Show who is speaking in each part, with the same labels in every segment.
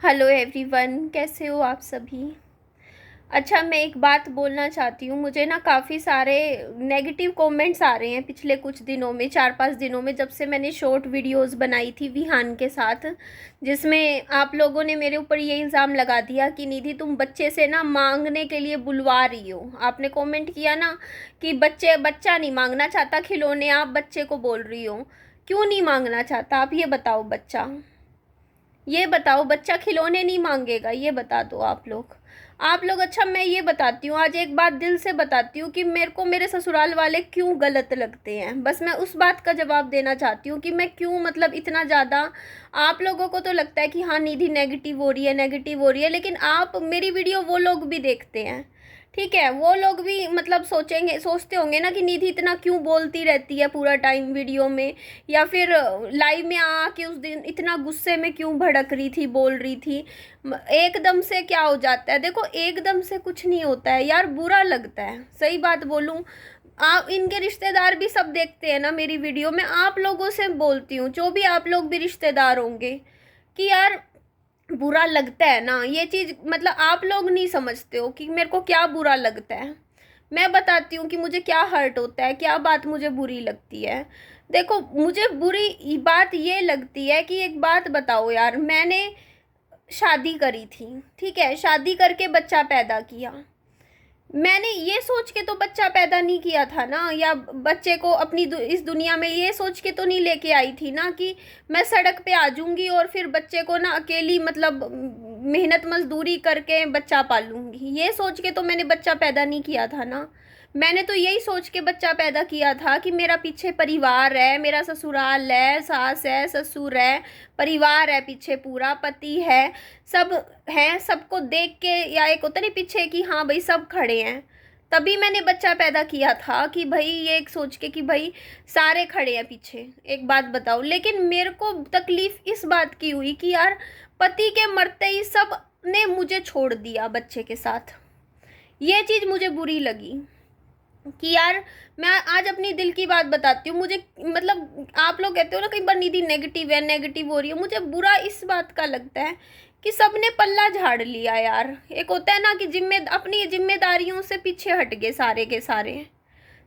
Speaker 1: Hello everyone, कैसे हो आप सभी। अच्छा, मैं एक बात बोलना चाहती हूँ। मुझे ना काफ़ी सारे नेगेटिव कमेंट्स आ रहे हैं पिछले कुछ दिनों में, 4-5 दिनों में, जब से मैंने शॉर्ट वीडियोस बनाई थी विहान के साथ, जिसमें आप लोगों ने मेरे ऊपर ये इल्ज़ाम लगा दिया कि निधि तुम बच्चे से ना मांगने के लिए बुलवा रही हो। आपने कमेंट किया ना कि बच्चा नहीं मांगना चाहता खिलौने, आप बच्चे को बोल रही हो। क्यों नहीं मांगना चाहता आप ये बताओ। ये बताओ, बच्चा खिलौने नहीं मांगेगा, ये बता दो आप लोग। अच्छा, मैं ये बताती हूँ, आज एक बात दिल से बताती हूँ कि मेरे को मेरे ससुराल वाले क्यों गलत लगते हैं। बस मैं उस बात का जवाब देना चाहती हूँ कि मैं क्यों, मतलब इतना ज़्यादा। आप लोगों को तो लगता है कि हाँ निधि नेगेटिव हो रही है, नेगेटिव हो रही है, लेकिन आप मेरी वीडियो वो लोग भी देखते हैं, ठीक है। वो लोग भी मतलब सोचते होंगे ना कि निधि इतना क्यों बोलती रहती है पूरा टाइम वीडियो में, या फिर लाइव में आके उस दिन इतना गुस्से में क्यों भड़क रही थी, बोल रही थी। एकदम से क्या हो जाता है। देखो, एकदम से कुछ नहीं होता है यार, बुरा लगता है, सही बात बोलूं। आप इनके रिश्तेदार भी सब देखते हैं ना मेरी वीडियो में। आप लोगों से बोलती हूँ, जो भी आप लोग भी रिश्तेदार होंगे, कि यार बुरा लगता है ना ये चीज़। मतलब आप लोग नहीं समझते हो कि मेरे को क्या बुरा लगता है। मैं बताती हूँ कि मुझे क्या हर्ट होता है, क्या बात मुझे बुरी लगती है। देखो, मुझे बुरी बात ये लगती है कि एक बात बताओ यार, मैंने शादी करी थी, ठीक है, शादी करके बच्चा पैदा किया। मैंने ये सोच के तो बच्चा पैदा नहीं किया था ना, या बच्चे को अपनी इस दुनिया में ये सोच के तो नहीं लेके आई थी ना कि मैं सड़क पे आ जाऊंगी और फिर बच्चे को ना अकेली, मतलब मेहनत मजदूरी करके बच्चा पालूंगी। ये सोच के तो मैंने बच्चा पैदा नहीं किया था ना। मैंने तो यही सोच के बच्चा पैदा किया था कि मेरा पीछे परिवार है, मेरा ससुराल है, सास है, ससुर है, परिवार है पीछे पूरा, पति है, सब हैं। सबको देख के, या एक होता नहीं पीछे कि हाँ भाई सब खड़े हैं, तभी मैंने बच्चा पैदा किया था कि भाई ये एक सोच के कि भाई सारे खड़े हैं पीछे। एक बात बताओ, लेकिन मेरे को तकलीफ इस बात की हुई कि यार पति के मरते ही सब ने मुझे छोड़ दिया बच्चे के साथ। ये चीज़ मुझे बुरी लगी कि यार, मैं आज अपनी दिल की बात बताती हूँ। मुझे, मतलब आप लोग कहते हो ना कई बार निधि नेगेटिव है, नेगेटिव हो रही है, मुझे बुरा इस बात का लगता है कि सबने पल्ला झाड़ लिया यार। एक होता है ना कि अपनी जिम्मेदारियों से पीछे हट गए सारे के सारे।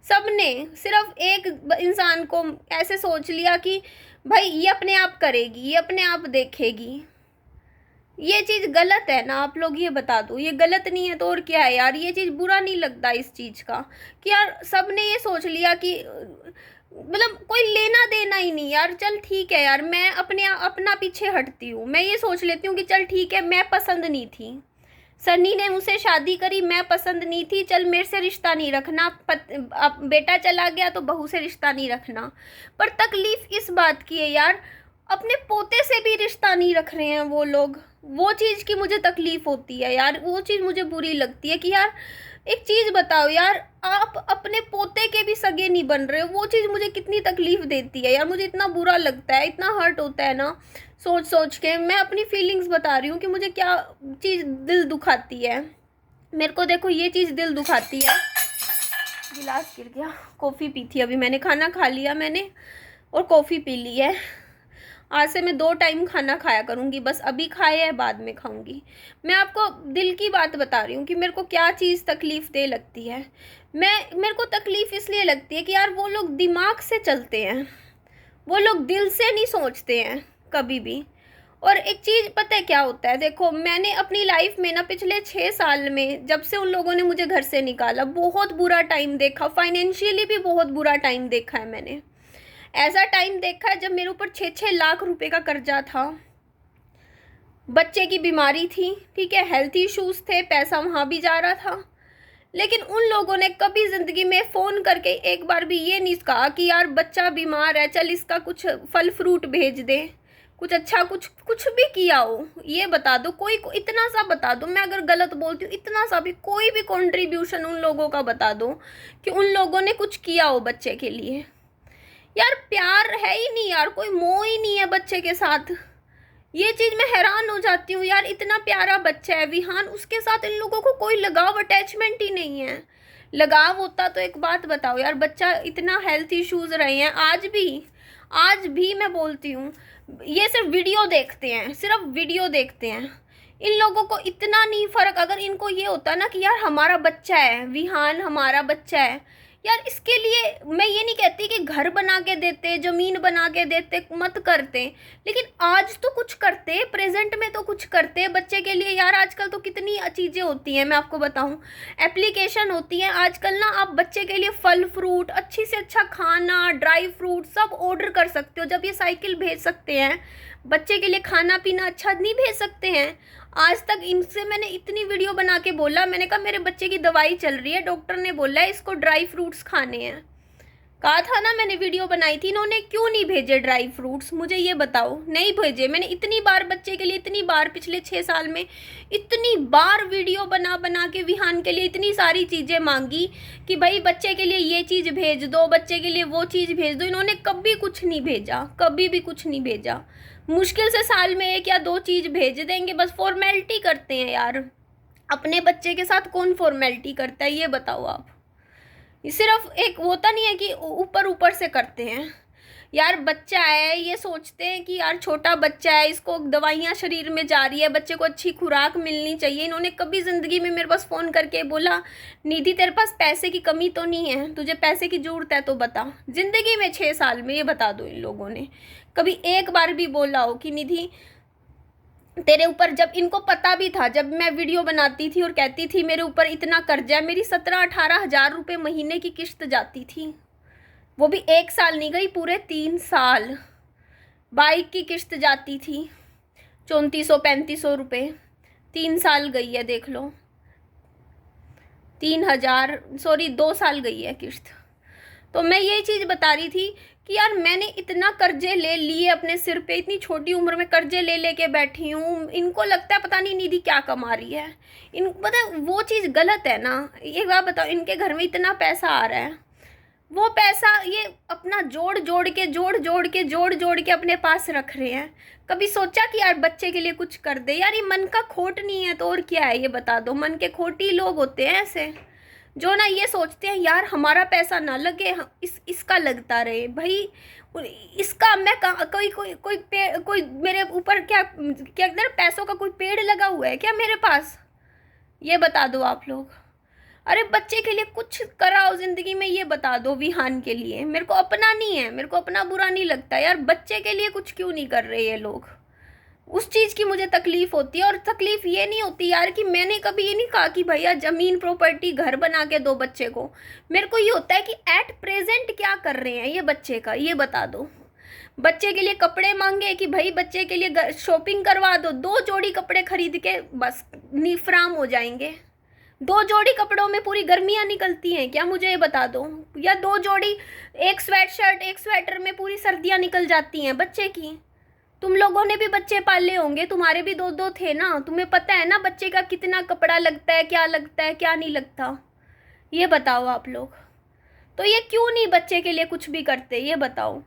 Speaker 1: सबने सिर्फ एक इंसान को ऐसे सोच लिया कि भाई ये अपने आप करेगी, ये अपने आप देखेगी। ये चीज़ गलत है ना, आप लोग ये बता दो। ये गलत नहीं है तो और क्या है यार। ये चीज़ बुरा नहीं लगता इस चीज़ का कि यार सबने ये सोच लिया कि मतलब कोई लेना देना ही नहीं यार। चल ठीक है यार, मैं अपना पीछे हटती हूँ। मैं ये सोच लेती हूँ कि चल ठीक है, मैं पसंद नहीं थी, सन्नी ने मुझसे शादी करी, मैं पसंद नहीं थी, चल मेरे से रिश्ता नहीं रखना। अब बेटा चला गया तो बहू से रिश्ता नहीं रखना। पर तकलीफ इस बात की है यार, अपने पोते से भी रिश्ता नहीं रख रहे हैं वो लोग। वो चीज़ की मुझे तकलीफ होती है यार, वो चीज़ मुझे बुरी लगती है कि यार एक चीज़ बताओ यार, आप अपने पोते के भी सगे नहीं बन रहे हो। वो चीज़ मुझे कितनी तकलीफ देती है यार, मुझे इतना बुरा लगता है, इतना हर्ट होता है ना सोच सोच के। मैं अपनी फीलिंग्स बता रही हूँ कि मुझे क्या चीज़ दिल दुखाती है। मेरे को देखो ये चीज़ दिल दुखाती है। गिलास गिर गया। कॉफ़ी पी थी अभी मैंने, खाना खा लिया मैंने और कॉफ़ी पी ली है। आज से मैं 2 टाइम खाना खाया करूँगी, बस अभी खाए है बाद में खाऊँगी। मैं आपको दिल की बात बता रही हूँ कि मेरे को क्या चीज़ तकलीफ़ दे लगती है। मेरे को तकलीफ़ इसलिए लगती है कि यार वो लोग दिमाग से चलते हैं, वो लोग दिल से नहीं सोचते हैं कभी भी। और एक चीज़ पता है क्या होता है, देखो मैंने अपनी लाइफ में ना पिछले 6 साल में, जब से उन लोगों ने मुझे घर से निकाला, बहुत बुरा टाइम देखा। फाइनेंशियली भी बहुत बुरा टाइम देखा है मैंने। ऐसा टाइम देखा है जब मेरे ऊपर 6-6 लाख रुपए का कर्जा था, बच्चे की बीमारी थी, ठीक है, हेल्थ इश्यूज थे, पैसा वहाँ भी जा रहा था। लेकिन उन लोगों ने कभी ज़िंदगी में फ़ोन करके एक बार भी ये नहीं कहा कि यार बच्चा बीमार है, चल इसका कुछ फल फ्रूट भेज दे, कुछ अच्छा, कुछ भी किया हो। ये बता दो, कोई इतना सा बता दो, मैं अगर गलत बोलती हूँ, इतना सा भी कोई भी कंट्रीब्यूशन उन लोगों का बता दो कि उन लोगों ने कुछ किया हो बच्चे के लिए। यार प्यार है ही नहीं यार, कोई मोह ही नहीं है बच्चे के साथ। ये चीज़ मैं हैरान हो जाती हूँ यार, इतना प्यारा बच्चा है विहान, उसके साथ इन लोगों को कोई लगाव, अटैचमेंट ही नहीं है। लगाव होता तो एक बात बताओ यार, बच्चा इतना हेल्थ इश्यूज रहे हैं, आज भी मैं बोलती हूँ, ये सिर्फ वीडियो देखते हैं, सिर्फ वीडियो देखते हैं। इन लोगों को इतना नहीं फ़र्क। अगर इनको ये होता ना कि यार हमारा बच्चा है, विहान हमारा बच्चा है, यार इसके लिए मैं ये नहीं कहती कि घर बना के देते, ज़मीन बना के देते, मत करते, लेकिन आज तो कुछ करते, प्रेजेंट में तो कुछ करते बच्चे के लिए। यार आजकल तो कितनी चीज़ें होती हैं, मैं आपको बताऊं, एप्लीकेशन होती है आजकल ना, आप बच्चे के लिए फल फ्रूट, अच्छी से अच्छा खाना, ड्राई फ्रूट सब ऑर्डर कर सकते हो। जब ये साइकिल भेज सकते हैं, बच्चे के लिए खाना पीना अच्छा नहीं भेज सकते हैं? आज तक इनसे मैंने इतनी वीडियो बना के बोला, मैंने कहा मेरे बच्चे की दवाई चल रही है, डॉक्टर ने बोला है इसको ड्राई फ्रूट्स खाने हैं, कहा था ना, मैंने वीडियो बनाई थी। इन्होंने क्यों नहीं भेजे ड्राई फ्रूट्स, मुझे ये बताओ, नहीं भेजे। मैंने इतनी बार बच्चे के लिए, इतनी बार पिछले 6 साल में इतनी बार वीडियो बना बना के विहान के लिए इतनी सारी चीज़ें मांगी कि भाई बच्चे के लिए ये चीज़ भेज दो, बच्चे के लिए वो चीज़ भेज दो। इन्होंने कभी कुछ नहीं भेजा, कभी भी कुछ नहीं भेजा। मुश्किल से साल में 1 या 2 चीज़ भेज देंगे, बस फॉर्मेलिटी करते हैं यार। अपने बच्चे के साथ कौन फॉर्मेलिटी करता है, ये बताओ आप। ये सिर्फ एक होता नहीं है कि ऊपर ऊपर से करते हैं। यार बच्चा है, ये सोचते हैं कि यार छोटा बच्चा है, इसको दवाइयाँ शरीर में जा रही है, बच्चे को अच्छी खुराक मिलनी चाहिए। इन्होंने कभी ज़िंदगी में मेरे पास फ़ोन करके बोला निधि तेरे पास पैसे की कमी तो नहीं है, तुझे पैसे की ज़रूरत है तो बता? ज़िंदगी में 6 साल में ये बता दो इन लोगों ने कभी एक बार भी बोला हो कि निधि तेरे ऊपर, जब इनको पता भी था, जब मैं वीडियो बनाती थी और कहती थी मेरे ऊपर इतना कर्जा है, मेरी 17-18 हज़ार रुपये महीने की किश्त जाती थी, वो भी 1 साल नहीं गई, पूरे 3 साल। बाइक की किश्त जाती थी 3400-3500 रुपये, 3 साल गई है, देख लो, 2 साल गई है किश्त। तो मैं यही चीज़ बता रही थी कि यार मैंने इतना कर्जे ले लिए अपने सिर पे, इतनी छोटी उम्र में कर्जे ले लेके बैठी हूँ। इनको लगता है पता नहीं निधि क्या कमा रही है, इन पता है वो चीज़ गलत है ना। एक बात बताओ, इनके घर में इतना पैसा आ रहा है, वो पैसा ये अपना जोड़ जोड़ के अपने पास रख रहे हैं। कभी सोचा कि यार बच्चे के लिए कुछ कर दे? यार ये मन का खोट नहीं है तो और क्या है, ये बता दो। मन के खोटी लोग होते हैं ऐसे, जो ना ये सोचते हैं यार हमारा पैसा ना लगे, इसका लगता रहे। भाई इसका मैं कोई मेरे ऊपर क्या क्या कहते हैं, पैसों का कोई पेड़ लगा हुआ है क्या मेरे पास? ये बता दो आप लोग। अरे बच्चे के लिए कुछ कराओ ज़िंदगी में, ये बता दो विहान के लिए। मेरे को अपना नहीं है, मेरे को अपना बुरा नहीं लगता यार, बच्चे के लिए कुछ क्यों नहीं कर रहे ये लोग? उस चीज़ की मुझे तकलीफ़ होती है। और तकलीफ़ ये नहीं होती यार कि मैंने कभी ये नहीं कहा कि भैया ज़मीन प्रॉपर्टी घर बना के दो बच्चे को। मेरे को ये होता है कि एट प्रेजेंट क्या कर रहे हैं ये बच्चे का, ये बता दो। बच्चे के लिए कपड़े मांगे कि भाई बच्चे के लिए शॉपिंग करवा दो, 2 जोड़ी कपड़े खरीद के बस निफराम हो जाएंगे। 2 जोड़ी कपड़ों में पूरी गर्मियाँ निकलती हैं क्या, मुझे ये बता दो? या 2 जोड़ी, एक स्वेट शर्ट एक स्वेटर में पूरी सर्दियाँ निकल जाती हैं बच्चे की? तुम लोगों ने भी बच्चे पाले होंगे, तुम्हारे भी 2-2 थे ना, तुम्हें पता है ना बच्चे का कितना कपड़ा लगता है, क्या लगता है क्या नहीं लगता, ये बताओ आप लोग। तो ये क्यों नहीं बच्चे के लिए कुछ भी करते, ये बताओ,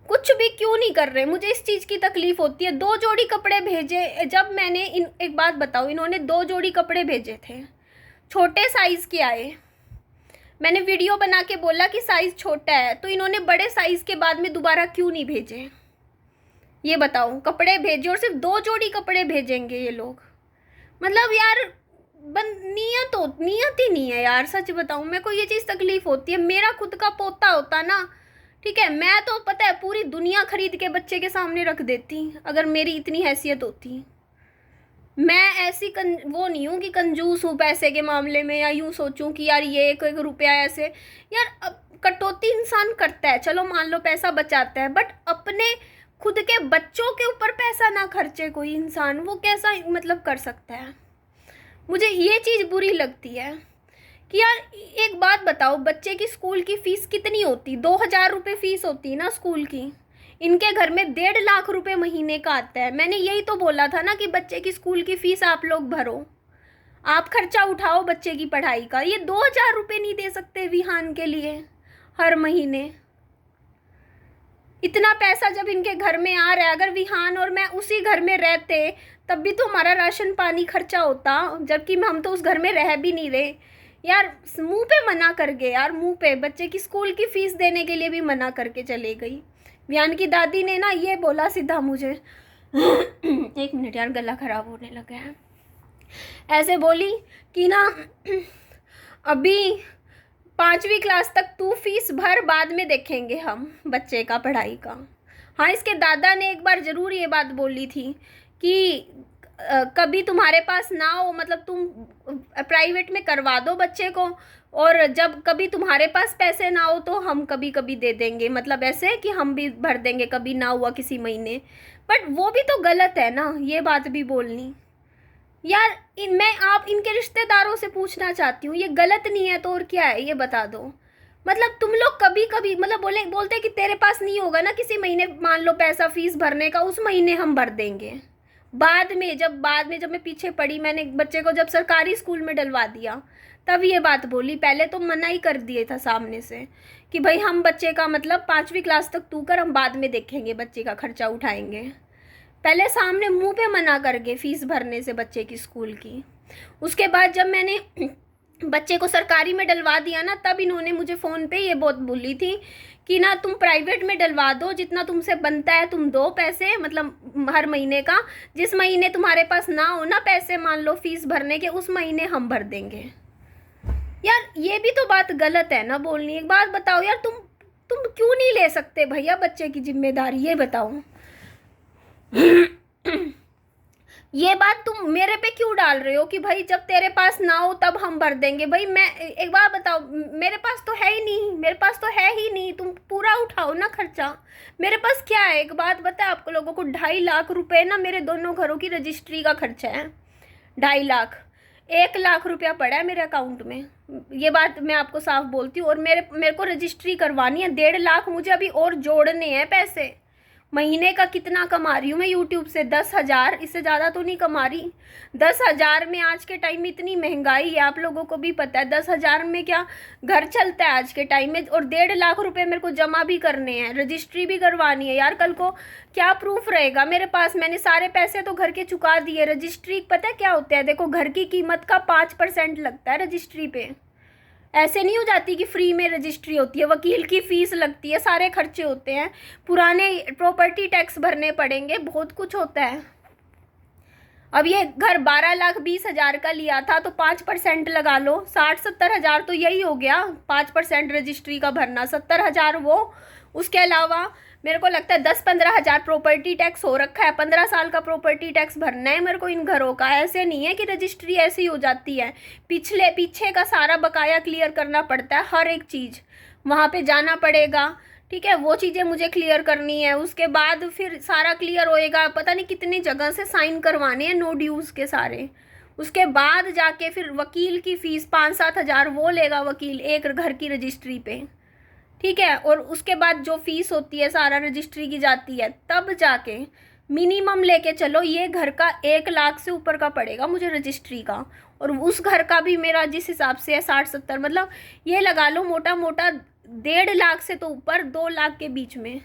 Speaker 1: कुछ भी क्यों नहीं कर रहे? मुझे इस चीज़ की तकलीफ़ होती है। 2 जोड़ी कपड़े भेजे, जब मैंने एक बात बताओ, इन्होंने 2 जोड़ी कपड़े भेजे थे, छोटे साइज़ के आए। मैंने वीडियो बना के बोला कि साइज़ छोटा है, तो इन्होंने बड़े साइज़ के बाद में दोबारा क्यों नहीं भेजे, ये बताओ? कपड़े भेजे और सिर्फ 2 जोड़ी कपड़े भेजेंगे ये लोग। मतलब यार नियत ही नहीं है यार, सच बताऊं। मेरे को ये चीज़ तकलीफ़ होती है। मेरा खुद का पोता होता ना, ठीक है, मैं तो पता है पूरी दुनिया खरीद के बच्चे के सामने रख देती, अगर मेरी इतनी हैसियत होती। मैं ऐसी वो नहीं हूँ कि कंजूस हूँ पैसे के मामले में, या यूँ सोचूं कि यार ये एक रुपया ऐसे। यार अब कटौती इंसान करता है, चलो मान लो पैसा बचाता है, बट अपने खुद के बच्चों के ऊपर पैसा ना खर्चे कोई इंसान, वो कैसा मतलब कर सकता है? मुझे ये चीज़ बुरी लगती है कि यार एक बात बताओ, बच्चे की स्कूल की फ़ीस कितनी होती? 2000 रुपये फ़ीस होती ना स्कूल की। इनके घर में 1.5 लाख रुपए महीने का आता है। मैंने यही तो बोला था ना कि बच्चे की स्कूल की फ़ीस आप लोग भरो, आप खर्चा उठाओ बच्चे की पढ़ाई का। ये 2000 रुपये नहीं दे सकते विहान के लिए हर महीने? इतना पैसा जब इनके घर में आ रहा है, अगर विहान और मैं उसी घर में रहते तब भी तो हमारा राशन पानी खर्चा होता, जबकि हम तो उस घर में रह भी नहीं रहे। यार मुंह पे मना कर गए यार, मुंह पे बच्चे की स्कूल की फ़ीस देने के लिए भी मना करके चले गई। विहान की दादी ने ना ये बोला सीधा मुझे एक मिनट यार, गला ख़राब होने लगा है। ऐसे बोली कि ना अभी 5वीं क्लास तक तू फीस भर, बाद में देखेंगे हम बच्चे का पढ़ाई का। हाँ, इसके दादा ने एक बार ज़रूर ये बात बोली थी कि कभी तुम्हारे पास ना हो, मतलब तुम प्राइवेट में करवा दो बच्चे को, और जब कभी तुम्हारे पास पैसे ना हो तो हम कभी कभी दे देंगे, मतलब ऐसे कि हम भी भर देंगे कभी ना हुआ किसी महीने। बट वो भी तो गलत है ना, ये बात भी बोलनी यार। मैं आप इनके रिश्तेदारों से पूछना चाहती हूँ, ये गलत नहीं है तो और क्या है, ये बता दो। मतलब तुम लोग कभी कभी मतलब बोलते कि तेरे पास नहीं होगा ना किसी महीने, मान लो पैसा फीस भरने का, उस महीने हम भर देंगे। बाद में जब मैं पीछे पड़ी, मैंने बच्चे को जब सरकारी स्कूल में डलवा दिया तब ये बात बोली। पहले तो मना ही कर दिए था सामने से कि भाई हम बच्चे का मतलब 5वीं क्लास तक तू कर, हम बाद में देखेंगे, बच्चे का खर्चा उठाएंगे। पहले सामने मुंह पे मना कर गए फीस भरने से बच्चे की स्कूल की। उसके बाद जब मैंने बच्चे को सरकारी में डलवा दिया ना, तब इन्होंने मुझे फ़ोन पे ये बहुत बोली थी कि ना तुम प्राइवेट में डलवा दो, जितना तुमसे बनता है तुम दो पैसे, मतलब हर महीने का, जिस महीने तुम्हारे पास ना हो ना पैसे, मान लो फीस भरने के, उस महीने हम भर देंगे। यार ये भी तो बात गलत है ना बोलनी। एक बात बताओ यार, तुम क्यों नहीं ले सकते भैया बच्चे की जिम्मेदारी, ये बताओ। ये बात तुम मेरे पे क्यों डाल रहे हो कि भाई जब तेरे पास ना हो तब हम भर देंगे। भाई मैं एक बात बताओ, मेरे पास तो है ही नहीं, मेरे पास तो है ही नहीं, तुम पूरा उठाओ ना खर्चा। मेरे पास क्या है, एक बात बता आपको लोगों को, 2.5 लाख रुपए ना मेरे दोनों घरों की रजिस्ट्री का खर्चा है। 2.5 लाख, 1 लाख रुपया पड़ा है मेरे अकाउंट में, ये बात मैं आपको साफ बोलती हूँ। और मेरे को रजिस्ट्री करवानी है, 1.5 लाख मुझे अभी और जोड़ने हैं पैसे। महीने का कितना कमा रही हूँ मैं यूट्यूब से? 10,000, इससे ज़्यादा तो नहीं कमा रही। 10,000 में आज के टाइम में इतनी महंगाई है, आप लोगों को भी पता है, 10,000 में क्या घर चलता है आज के टाइम में। और 1.5 लाख रुपए मेरे को जमा भी करने हैं, रजिस्ट्री भी करवानी है यार। कल को क्या प्रूफ रहेगा मेरे पास? मैंने सारे पैसे तो घर के चुका दिए, रजिस्ट्री पता है क्या होता है? देखो, घर की कीमत का 5% लगता है रजिस्ट्री पे। ऐसे नहीं हो जाती कि फ्री में रजिस्ट्री होती है, वकील की फ़ीस लगती है, सारे खर्चे होते हैं, पुराने प्रॉपर्टी टैक्स भरने पड़ेंगे, बहुत कुछ होता है। अब ये घर 12,20,000 का लिया था तो 5% लगा लो, 60-70 हज़ार तो यही हो गया। 5% रजिस्ट्री का भरना, 70,000 वो। उसके अलावा मेरे को लगता है 10-15 हज़ार प्रॉपर्टी टैक्स हो रखा है, 15 साल का प्रॉपर्टी टैक्स भरना है मेरे को इन घरों का। ऐसे नहीं है कि रजिस्ट्री ऐसी हो जाती है, पीछे का सारा बकाया क्लियर करना पड़ता है, हर एक चीज़ वहाँ पे जाना पड़ेगा, ठीक है, वो चीज़ें मुझे क्लियर करनी है। उसके बाद फिर सारा क्लियर होएगा, पता नहीं कितनी जगह से साइन करवाने हैं नो ड्यूज़ के सारे। उसके बाद जाके फिर वकील की फ़ीस 5-7 हज़ार वो लेगा वकील एक घर की रजिस्ट्री पे, ठीक है। और उसके बाद जो फीस होती है सारा रजिस्ट्री की जाती है, तब जाके मिनिमम लेके चलो ये घर का 1 लाख से ऊपर का पड़ेगा मुझे रजिस्ट्री का। और उस घर का भी मेरा जिस हिसाब से है 60-70, मतलब ये लगा लो मोटा मोटा 1.5 लाख से तो ऊपर 2 लाख के बीच में,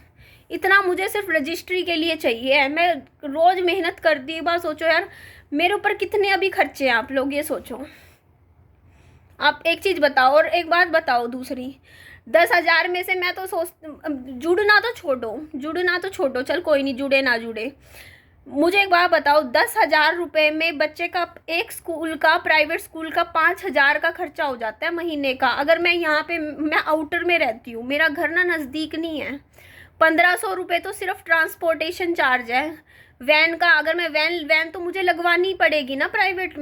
Speaker 1: इतना मुझे सिर्फ रजिस्ट्री के लिए चाहिए। मैं रोज़ मेहनत करती हूँ, बात सोचो यार मेरे ऊपर कितने अभी खर्चे हैं, आप लोग ये सोचो। आप एक चीज़ बताओ, और एक बात बताओ दूसरी, 10,000 में से मैं तो जुड़ना तो छोड़ो, चल कोई नहीं, जुड़े ना जुड़े, मुझे एक बात बताओ, 10,000 रुपये में बच्चे का एक स्कूल का, प्राइवेट स्कूल का 5,000 का खर्चा हो जाता है महीने का। अगर मैं यहाँ पे, मैं आउटर में रहती हूँ, मेरा घर ना नज़दीक नहीं है, 1,500 रुपये तो सिर्फ ट्रांसपोर्टेशन चार्ज है वैन का। अगर मैं वैन तो मुझे लगवानी पड़ेगी ना प्राइवेट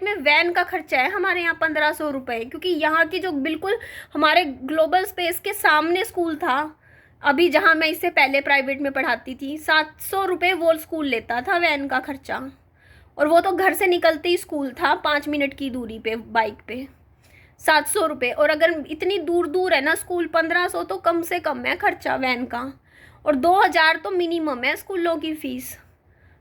Speaker 1: में वैन का खर्चा है हमारे यहाँ 1,500 रुपये, क्योंकि यहाँ की जो बिल्कुल हमारे ग्लोबल स्पेस के सामने स्कूल था, अभी जहाँ मैं इससे पहले प्राइवेट में पढ़ाती थी, 700 रुपये वो स्कूल लेता था वैन का खर्चा। और वो तो घर से निकलते ही स्कूल था, 5 मिनट की दूरी पे बाइक पे, 700 रुपये। और अगर इतनी दूर दूर है ना स्कूल, 1,500 तो कम से कम है खर्चा वैन का, और 2,000 तो मिनिमम है स्कूलों की फ़ीस,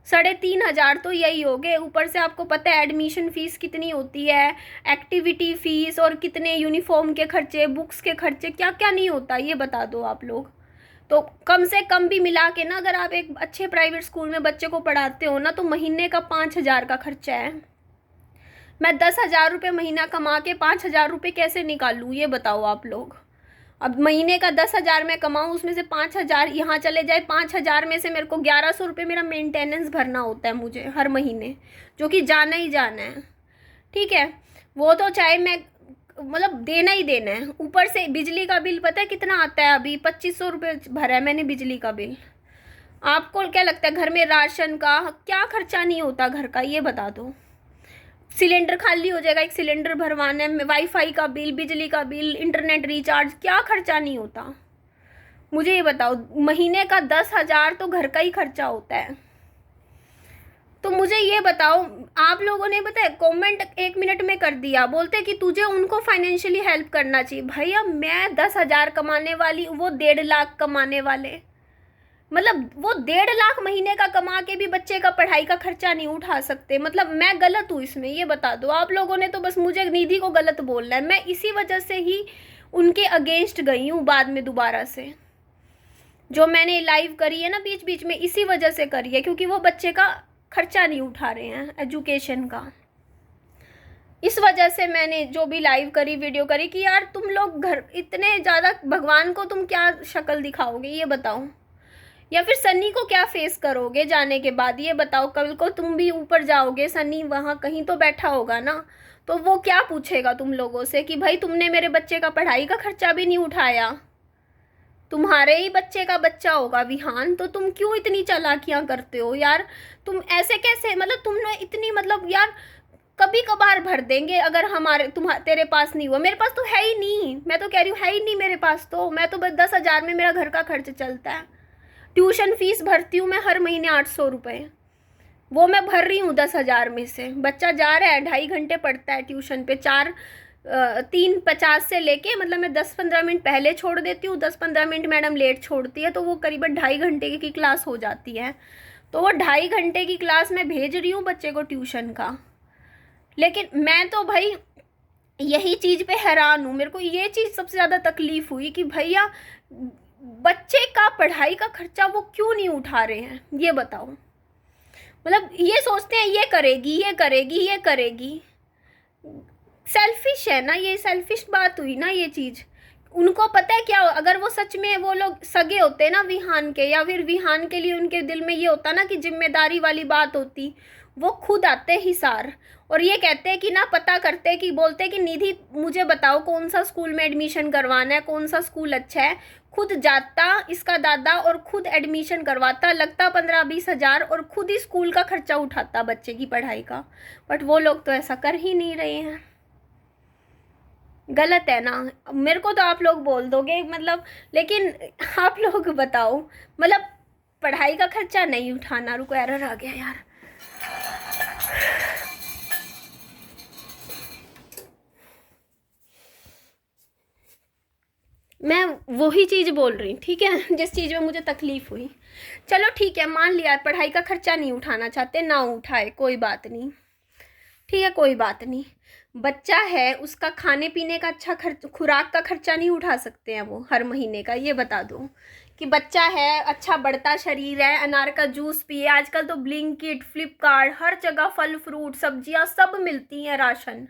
Speaker 1: 3,500 तो यही हो गए। ऊपर से आपको पता है एडमिशन फ़ीस कितनी होती है, एक्टिविटी फ़ीस, और कितने यूनिफॉर्म के खर्चे, बुक्स के खर्चे, क्या क्या नहीं होता, ये बता दो आप लोग। तो कम से कम भी मिला के ना, अगर आप एक अच्छे प्राइवेट स्कूल में बच्चे को पढ़ाते हो ना, तो महीने का 5,000 का खर्चा है। मैं 10,000 रुपये महीना कमा के 5,000 रुपये कैसे निकालूँ, ये बताओ आप लोग। अब महीने का 10,000 मैं कमाऊँ, उसमें से 5,000 यहाँ चले जाए, 5,000 में से मेरे को 1,100 रुपये मेरा मेंटेनेंस भरना होता है मुझे हर महीने, जो कि जाना ही जाना है। ठीक है, वो तो चाहे मैं मतलब देना ही देना है। ऊपर से बिजली का बिल पता है कितना आता है? अभी 2,500 रुपये भरा है मैंने बिजली का बिल। आपको क्या लगता है घर में राशन का क्या खर्चा नहीं होता घर का, ये बता दो। सिलेंडर खाली हो जाएगा, एक सिलेंडर भरवाना है, वाईफाई का बिल, बिजली का बिल, इंटरनेट रिचार्ज, क्या खर्चा नहीं होता? मुझे ये बताओ, महीने का 10,000 तो घर का ही खर्चा होता है। तो मुझे ये बताओ, आप लोगों ने बताया कमेंट 1 मिनट में कर दिया, बोलते कि तुझे उनको फाइनेंशियली हेल्प करना चाहिए। भैया मैं 10,000 कमाने वाली, वो 1.5 लाख कमाने वाले, मतलब वो 1.5 लाख महीने का कमा के भी बच्चे का पढ़ाई का खर्चा नहीं उठा सकते। मतलब मैं गलत हूँ इसमें, ये बता दो। आप लोगों ने तो बस मुझे निधि को गलत बोलना है, मैं इसी वजह से ही उनके अगेंस्ट गई हूँ बाद में दोबारा से। जो मैंने लाइव करी है ना बीच बीच में, इसी वजह से करी है, क्योंकि वो बच्चे का खर्चा नहीं उठा रहे हैं एजुकेशन का। इस वजह से मैंने जो भी लाइव करी, वीडियो करी कि यार तुम लोग घर इतने ज़्यादा, भगवान को तुम क्या शक्ल दिखाओगे ये बताओ, या फिर सन्नी को क्या फेस करोगे जाने के बाद ये बताओ। कल को तुम भी ऊपर जाओगे, सन्नी वहाँ कहीं तो बैठा होगा ना, तो वो क्या पूछेगा तुम लोगों से कि भाई तुमने मेरे बच्चे का पढ़ाई का खर्चा भी नहीं उठाया। तुम्हारे ही बच्चे का बच्चा होगा विहान, तो तुम क्यों इतनी चालाकियां करते हो यार? तुम ऐसे कैसे, मतलब तुमने इतनी, मतलब यार कभी कभार भर देंगे अगर हमारे तेरे पास नहीं हुआ। मेरे पास तो है ही नहीं, मैं तो कह रही हूँ है ही नहीं मेरे पास। तो मैं तो बस 10,000 में मेरा घर का खर्च चलता है। ट्यूशन फीस भरती हूँ मैं हर महीने 800 रुपये, वो मैं भर रही हूँ 10,000 में से। बच्चा जा रहा है 2.5 घंटे पढ़ता है ट्यूशन पे, 3:50 से लेके, मतलब मैं 10-15 मिनट पहले छोड़ देती हूँ, 10-15 मिनट मैडम लेट छोड़ती है, तो वो करीबन 2.5 घंटे की क्लास हो जाती है। तो वो 2.5 घंटे की क्लास मैं भेज रही हूँ बच्चे को ट्यूशन का। लेकिन मैं तो भाई यही चीज़ पे हैरान हूँ, मेरे को ये चीज़ सबसे ज़्यादा तकलीफ़ हुई कि भैया बच्चे का पढ़ाई का खर्चा वो क्यों नहीं उठा रहे हैं, ये बताओ। मतलब ये सोचते हैं ये करेगी, ये करेगी, ये करेगी। सेल्फिश है ना, ये सेल्फिश बात हुई ना ये चीज़। उनको पता है क्या, अगर वो सच में वो लोग सगे होते ना विहान के, या फिर विहान के लिए उनके दिल में ये होता ना कि जिम्मेदारी वाली बात होती, वो खुद आते हिसार और ये कहते हैं कि ना, पता करते कि बोलते कि निधि मुझे बताओ कौन सा स्कूल में एडमिशन करवाना है, कौन सा स्कूल अच्छा है। खुद जाता इसका दादा और खुद एडमिशन करवाता, लगता 15-20 हज़ार, और खुद ही स्कूल का खर्चा उठाता बच्चे की पढ़ाई का। बट वो लोग तो ऐसा कर ही नहीं रहे हैं। गलत है ना? मेरे को तो आप लोग बोल दोगे मतलब, लेकिन आप लोग बताओ, मतलब पढ़ाई का खर्चा नहीं उठाना। रुको, एरर आ गया यार। मैं वही चीज़ बोल रही, ठीक है, जिस चीज़ में मुझे तकलीफ़ हुई। चलो ठीक है, मान लिया पढ़ाई का खर्चा नहीं उठाना चाहते, ना उठाए, कोई बात नहीं, ठीक है, कोई बात नहीं। बच्चा है, उसका खाने पीने का अच्छा खर्च, खुराक का खर्चा नहीं उठा सकते हैं वो हर महीने का, ये बता दो कि बच्चा है, अच्छा बढ़ता शरीर है, अनार का जूस पिए। आजकल तो ब्लिंकिट, फ्लिपकार्ट, हर जगह फल फ्रूट सब्जियां सब मिलती हैं, राशन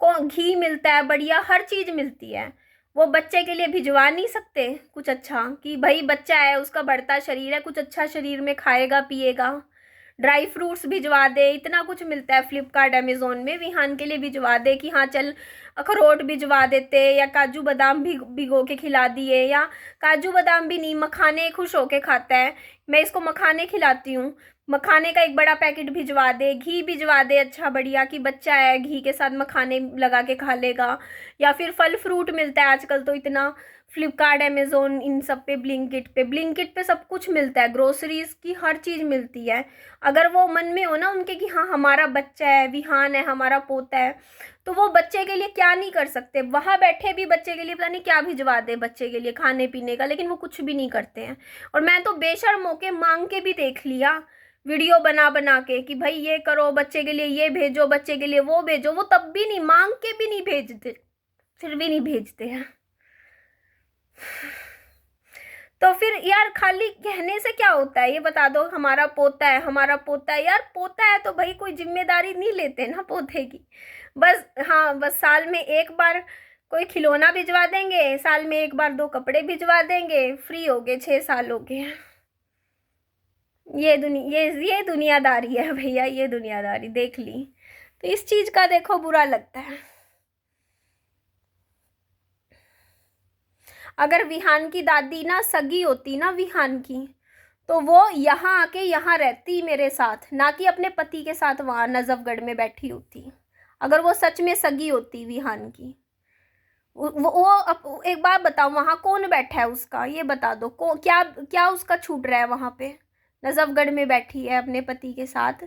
Speaker 1: को घी मिलता है, बढ़िया हर चीज़ मिलती है। वो बच्चे के लिए भिजवा नहीं सकते कुछ अच्छा, कि भाई बच्चा है, उसका बढ़ता शरीर है, कुछ अच्छा शरीर में खाएगा पिएगा। ड्राई फ्रूट्स भिजवा दे, इतना कुछ मिलता है फ्लिपकार्ट अमेज़ोन में, विहान के लिए भिजवा दे कि हाँ चल, अखरोट भिजवा देते, या काजू बादाम भिगो के खिला दिए, या काजू बादाम भी नहीं, मखाने खुश होके खाता है, मैं इसको मखाने खिलाती हूँ, मखाने का एक बड़ा पैकेट भिजवा दे, घी भिजवा दे अच्छा बढ़िया, कि बच्चा है घी के साथ मखाने लगा के खा लेगा। या फिर फल फ्रूट मिलता है आजकल तो इतना, फ्लिपकार्ट अमेज़ोन इन सब पे, ब्लिंकिट पे सब कुछ मिलता है, ग्रोसरीज की हर चीज़ मिलती है। अगर वो मन में हो ना उनके कि हाँ हमारा बच्चा है, विहान है, हमारा पोता है, तो वो बच्चे के लिए क्या नहीं कर सकते। वहाँ बैठे भी बच्चे के लिए पता नहीं क्या भिजवा दे बच्चे के लिए खाने पीने का, लेकिन वो कुछ भी नहीं करते हैं। और मैं तो बेशर्म होके मांग के भी देख लिया, वीडियो बना बना के कि भाई ये करो बच्चे के लिए, ये भेजो बच्चे के लिए, वो भेजो, वो तब भी नहीं, मांग के भी नहीं भेजते, फिर भी नहीं भेजते हैं। तो फिर यार खाली कहने से क्या होता है, ये बता दो। हमारा पोता है, हमारा पोता है, यार पोता है तो भाई कोई जिम्मेदारी नहीं लेते ना पोते की। बस हाँ, बस साल में एक बार कोई खिलौना भिजवा देंगे, साल में एक बार 2 कपड़े भिजवा देंगे, फ्री हो गए, 6 साल हो गए। ये दुनियादारी है भैया, ये दुनियादारी देख ली। तो इस चीज का देखो बुरा लगता है। अगर विहान की दादी ना सगी होती ना विहान की, तो वो यहाँ आके यहाँ रहती मेरे साथ, ना कि अपने पति के साथ वहां नजफगढ़ में बैठी होती। अगर वो सच में सगी होती विहान की, वो एक बात बताओ, वहां कौन बैठा है उसका, ये बता दो। क्या क्या उसका छूट रहा है वहां पे? नजफगढ़ में बैठी है अपने पति के साथ,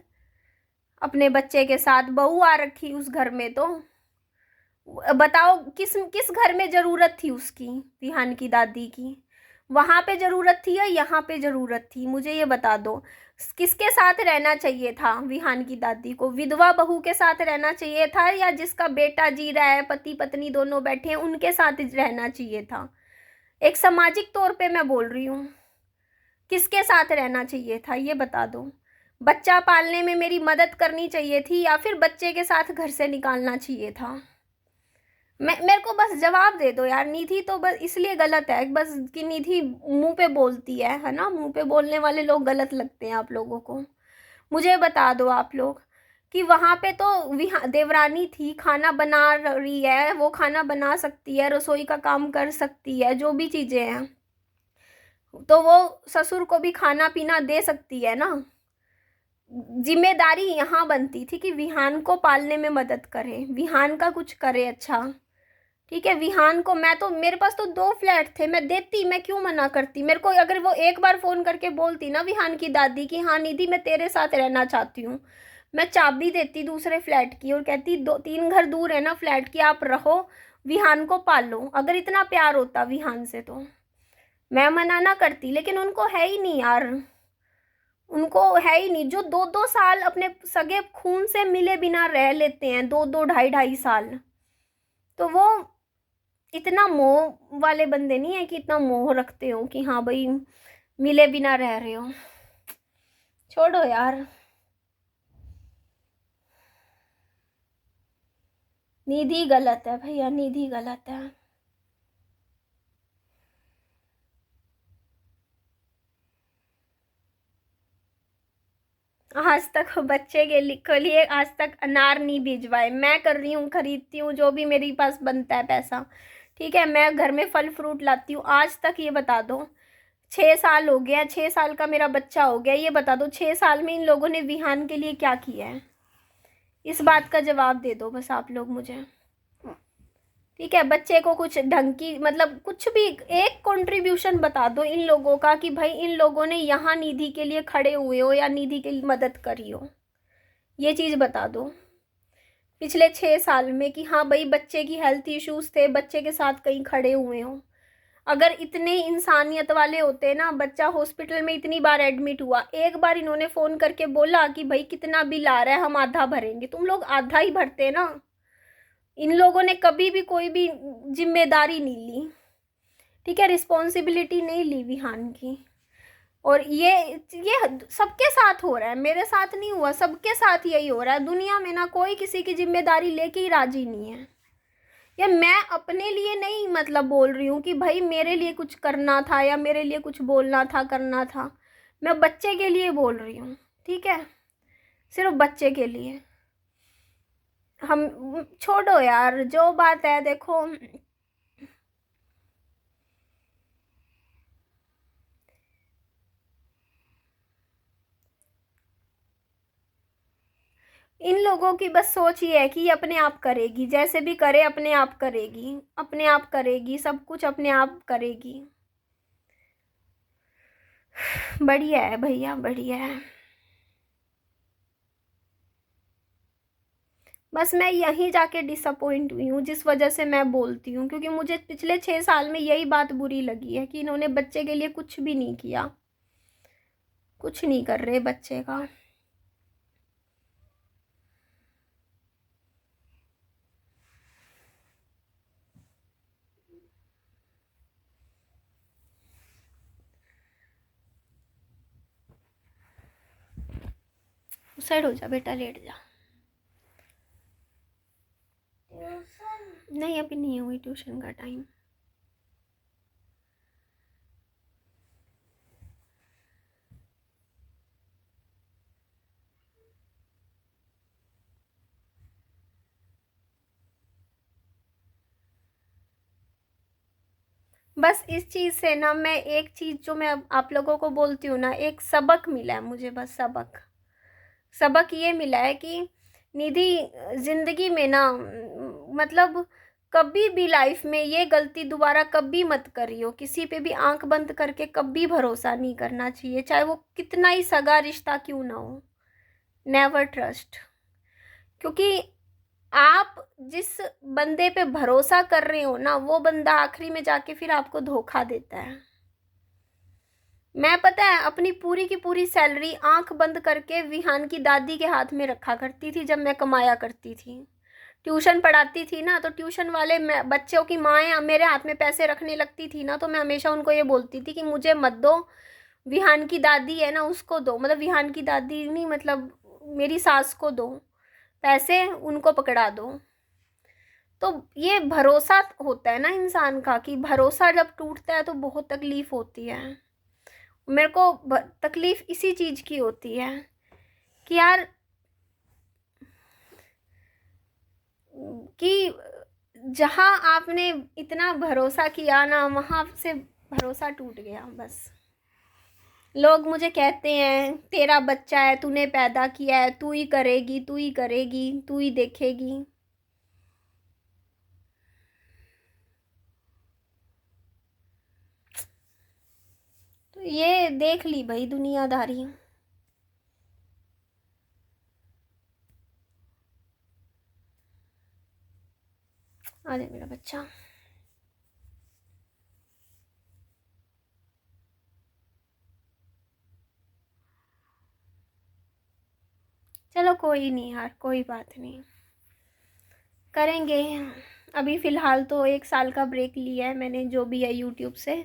Speaker 1: अपने बच्चे के साथ, बहू आ रखी उस घर में। तो बताओ किस किस घर में जरूरत थी उसकी, विहान की दादी की? वहां पे जरूरत थी या यहाँ पे जरूरत थी? मुझे ये बता दो। किसके साथ रहना चाहिए था विहान की दादी को? विधवा बहू के साथ रहना चाहिए था, या जिसका बेटा जी रहा है, पति पत्नी दोनों बैठे हैं, उनके साथ रहना चाहिए था? एक सामाजिक तौर पे मैं बोल रही हूँ, किसके साथ रहना चाहिए था, ये बता दो। बच्चा पालने में मेरी मदद करनी चाहिए थी, या फिर बच्चे के साथ घर से निकालना चाहिए था? मेरे को बस जवाब दे दो यार। निधि तो बस इसलिए गलत है बस कि निधि मुंह पे बोलती है ना। मुंह पे बोलने वाले लोग गलत लगते हैं आप लोगों को। मुझे बता दो आप लोग कि वहां पे तो देवरानी थी, खाना बना रही है, वो खाना बना सकती है, रसोई का काम कर सकती है, जो भी चीजें हैं, तो वो ससुर को भी खाना पीना दे सकती है ना। जिम्मेदारी यहाँ बनती थी कि विहान को पालने में मदद करे, विहान का कुछ करे। अच्छा ठीक है, विहान को मैं तो, मेरे पास तो 2 फ्लैट थे, मैं देती, मैं क्यों मना करती? मेरे को अगर वो एक बार फोन करके बोलती ना विहान की दादी कि हाँ निधि मैं तेरे साथ रहना चाहती हूँ, मैं चाबी देती दूसरे फ्लैट की और कहती 2-3 घर दूर है ना फ्लैट की, आप रहो, विहान को पाल लो। अगर इतना प्यार होता विहान से तो मैं मना ना करती। लेकिन उनको है ही नहीं यार, उनको है ही नहीं। जो 2-2 साल अपने सगे खून से मिले बिना रह लेते हैं, 2-2 2.5 साल, तो वो इतना मोह वाले बंदे नहीं है कि इतना मोह रखते हो कि हाँ भाई मिले बिना रह रहे हो। छोड़ो यार, निधि गलत है भैया, निधि गलत है। आज तक बच्चे के लिए आज तक अनार नहीं भिजवाए। मैं कर रही हूँ, खरीदती हूँ जो भी मेरे पास बनता है पैसा, ठीक है, मैं घर में फल फ्रूट लाती हूँ। आज तक ये बता दो, 6 साल हो गया, 6 साल का मेरा बच्चा हो गया, ये बता दो 6 साल में इन लोगों ने विहान के लिए क्या किया है? इस बात का जवाब दे दो बस आप लोग मुझे, ठीक है। बच्चे को कुछ ढंग की, मतलब कुछ भी एक कंट्रीब्यूशन बता दो इन लोगों का कि भाई इन लोगों ने यहाँ निधि के लिए खड़े हुए हो या निधि के लिए मदद करी हो, ये चीज़ बता दो पिछले 6 साल में कि हाँ भाई बच्चे की हेल्थ इश्यूज थे, बच्चे के साथ कहीं खड़े हुए हो। अगर इतने इंसानियत वाले होते ना, बच्चा हॉस्पिटल में इतनी बार एडमिट हुआ, एक बार इन्होंने फ़ोन करके बोला कि भाई कितना बिल आ रहा है, हम आधा भरेंगे। तुम लोग आधा ही भरते ना। इन लोगों ने कभी भी कोई भी जिम्मेदारी नहीं ली, ठीक है, रिस्पॉन्सिबिलिटी नहीं ली विहान की। और ये सबके साथ हो रहा है, मेरे साथ नहीं हुआ, सबके साथ यही हो रहा है। दुनिया में ना कोई किसी की जिम्मेदारी लेके ही राजी नहीं है। या मैं अपने लिए नहीं मतलब बोल रही हूँ कि भाई मेरे लिए कुछ करना था या मेरे लिए कुछ बोलना था, करना था। मैं बच्चे के लिए बोल रही हूँ, ठीक है, सिर्फ बच्चे के लिए। हम छोड़ो यार, जो बात है देखो, इन लोगों की बस सोच ये है कि ये अपने आप करेगी, जैसे भी करे अपने आप करेगी, अपने आप करेगी, सब कुछ अपने आप करेगी। बढ़िया है भैया, बढ़िया है। बस मैं यहीं जाके डिसअपॉइंट हुई हूँ, जिस वजह से मैं बोलती हूँ, क्योंकि मुझे पिछले 6 साल में यही बात बुरी लगी है कि इन्होंने बच्चे के लिए कुछ भी नहीं किया, कुछ नहीं कर रहे बच्चे का। साइड हो जा बेटा, लेट जा। नहीं, अभी नहीं हुई ट्यूशन का टाइम। बस इस चीज़ से ना, मैं एक चीज़ जो मैं अब आप लोगों को बोलती हूँ ना, एक सबक मिला है मुझे, बस सबक। सबक ये मिला है कि निधि, ज़िंदगी में ना मतलब कभी भी लाइफ में ये गलती दोबारा कभी मत करियो, किसी पे भी आंख बंद करके कभी भरोसा नहीं करना चाहिए, चाहे वो कितना ही सगा रिश्ता क्यों ना हो। Never trust. क्योंकि आप जिस बंदे पे भरोसा कर रहे हो ना, वो बंदा आखिरी में जाके फिर आपको धोखा देता है। मैं पता है अपनी पूरी की पूरी सैलरी आंख बंद करके विहान की दादी के हाथ में रखा करती थी जब मैं कमाया करती थी। ट्यूशन पढ़ाती थी ना, तो ट्यूशन वाले बच्चों की माएँ मेरे हाथ में पैसे रखने लगती थी ना, तो मैं हमेशा उनको ये बोलती थी कि मुझे मत दो, विहान की दादी है ना उसको दो। मतलब विहान की दादी नहीं, मतलब मेरी सास को दो पैसे, उनको पकड़ा दो। तो ये भरोसा होता है ना इंसान का, कि भरोसा जब टूटता है तो बहुत तकलीफ होती है। मेरे को तकलीफ इसी चीज़ की होती है कि यार, कि जहाँ आपने इतना भरोसा किया ना, वहाँ से भरोसा टूट गया बस। लोग मुझे कहते हैं तेरा बच्चा है, तूने पैदा किया है, तू ही करेगी, तू ही करेगी, तू ही देखेगी। तो ये देख ली भाई दुनियादारी। आ जा मेरा बच्चा। चलो कोई नहीं यार, कोई बात नहीं, करेंगे। अभी फ़िलहाल तो 1 साल का ब्रेक लिया है मैंने, जो भी है यूट्यूब से।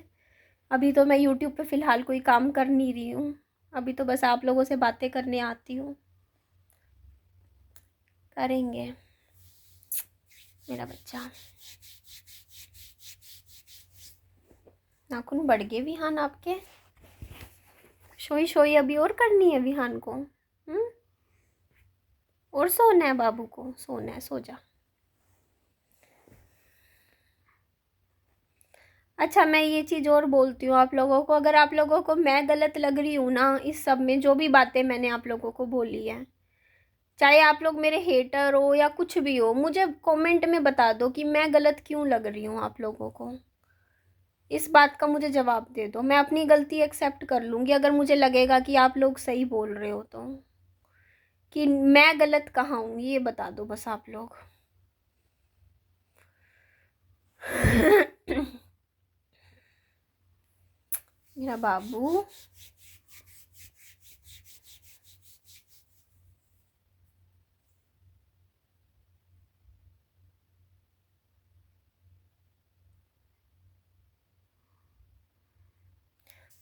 Speaker 1: अभी तो मैं यूट्यूब पे फ़िलहाल कोई काम कर नहीं रही हूँ। अभी तो बस आप लोगों से बातें करने आती हूँ। करेंगे मेरा बच्चा। नाखून बढ़ गए विहान आपके। सोई सोई अभी और करनी है विहान को। और सोना है बाबू को, सोना है, सो जा। अच्छा, मैं ये चीज़ और बोलती हूँ आप लोगों को, अगर आप लोगों को मैं गलत लग रही हूँ ना इस सब में, जो भी बातें मैंने आप लोगों को बोली है, चाहे आप लोग मेरे हेटर हो या कुछ भी हो, मुझे कमेंट में बता दो कि मैं गलत क्यों लग रही हूँ आप लोगों को। इस बात का मुझे जवाब दे दो, मैं अपनी गलती एक्सेप्ट कर लूँगी अगर मुझे लगेगा कि आप लोग सही बोल रहे हो तो। कि मैं गलत कहाँ हूँ ये बता दो बस आप लोग। मेरा बाबू।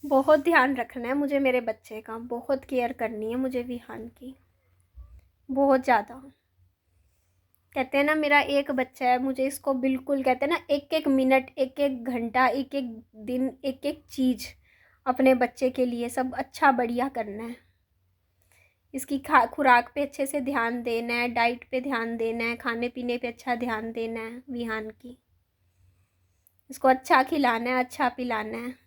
Speaker 1: बहुत ध्यान रखना है मुझे मेरे बच्चे का, बहुत केयर करनी है मुझे विहान की, बहुत ज़्यादा। कहते हैं ना मेरा एक बच्चा है, मुझे इसको बिल्कुल, कहते हैं ना, एक एक मिनट, एक एक घंटा, एक एक दिन, एक एक चीज़ अपने बच्चे के लिए सब अच्छा बढ़िया करना है। इसकी खुराक पे अच्छे से ध्यान देना है, डाइट पे ध्यान देना है, खाने पीने पे अच्छा ध्यान देना है विहान की। इसको अच्छा खिलाना है, अच्छा पिलाना है।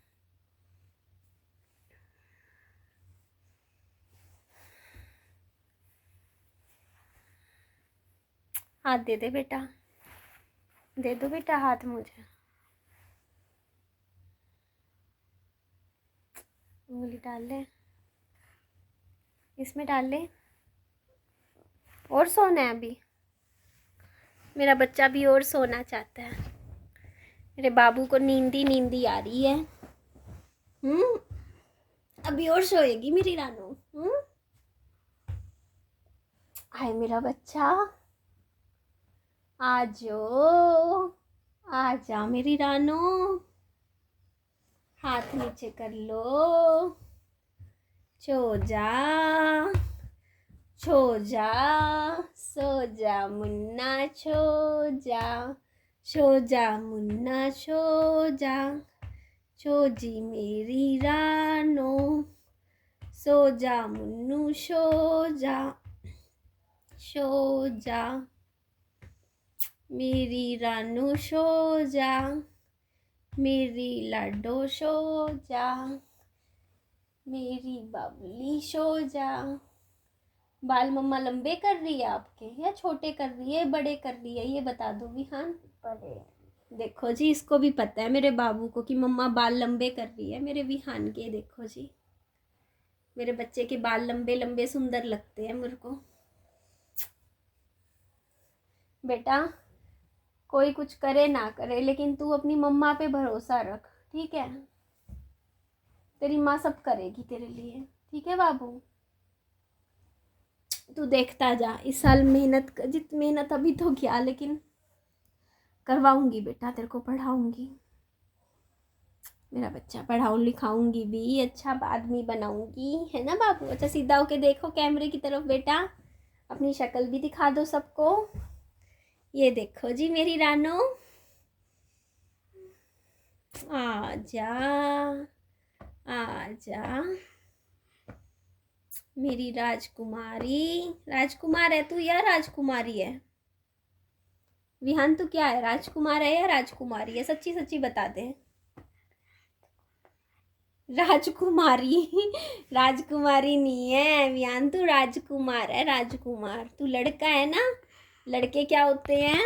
Speaker 1: हाथ दे दे बेटा, दे दो बेटा हाथ मुझे। उंगली डाल ले, इसमें डाल ले। और सोना है अभी मेरा बच्चा भी, और सोना चाहता है। मेरे बाबू को नींदी आ रही है। अभी और सोएगी मेरी रानू। हाय मेरा बच्चा, आजो, आजा मेरी रानू। हाथ नीचे कर लो, सो जा, सो जा, सो जा मुन्ना, सो जा। सो जा मुन्ना सो जा, सो जी मेरी रानो, सो जा मुन्नू सो जा, सो जा मेरी रानो सो जा, मेरी लाडो सो जा, मेरी बबली सो जा। बाल मम्मा लंबे कर रही है आपके या छोटे कर रही है, बड़े कर रही है, ये बता दो विहान। बड़े। देखो जी, इसको भी पता है मेरे बाबू को कि मम्मा बाल लंबे कर रही है मेरे विहान के। देखो जी, मेरे बच्चे के बाल लंबे लंबे सुंदर लगते हैं मेरे को। बेटा कोई कुछ करे ना करे, लेकिन तू अपनी मम्मा पे भरोसा रख, ठीक है? तेरी माँ सब करेगी तेरे लिए, ठीक है बाबू? तू देखता जा, इस साल मेहनत अभी तो किया, लेकिन करवाऊंगी बेटा, तेरे को पढ़ाऊंगी मेरा बच्चा, पढ़ाऊँ लिखाऊंगी भी, अच्छा आदमी बनाऊंगी, है ना बाबू? अच्छा सीधा होके देखो कैमरे की तरफ बेटा, अपनी शक्ल भी दिखा दो सबको। ये देखो जी मेरी रानो, आजा आजा मेरी राजकुमारी। राजकुमार है तू या राजकुमारी है विहान? तू क्या है, राजकुमार है या राजकुमारी है? सच्ची सच्ची बता दे। राजकुमारी राजकुमारी नहीं है विहान, तू राजकुमार है, राजकुमार। तू लड़का है ना, लड़के क्या होते हैं?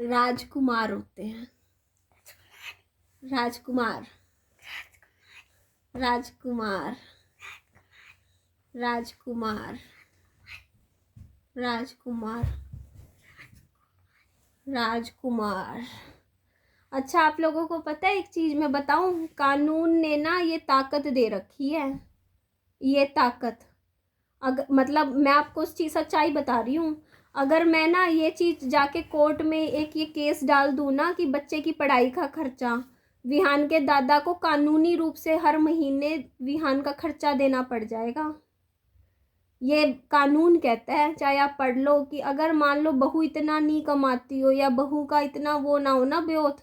Speaker 1: राजकुमार होते हैं। राजकुमार राजकुमार राजकुमार राजकुमार राजकुमार। अच्छा आप लोगों को पता है एक चीज़ मैं बताऊं, कानून ने ना ये ताकत दे रखी है, ये ताकत, अगर मतलब मैं आपको उस चीज़ सच्चाई बता रही हूँ, अगर मैं ना ये चीज़ जाके कोर्ट में एक ये केस डाल दूँ ना कि बच्चे की पढ़ाई का खर्चा विहान के दादा को कानूनी रूप से हर महीने विहान का खर्चा देना पड़ जाएगा। ये कानून कहता है, चाहे आप पढ़ लो, कि अगर मान लो बहू इतना नहीं कमाती हो या बहू का इतना वो ना हो ना ब्योथ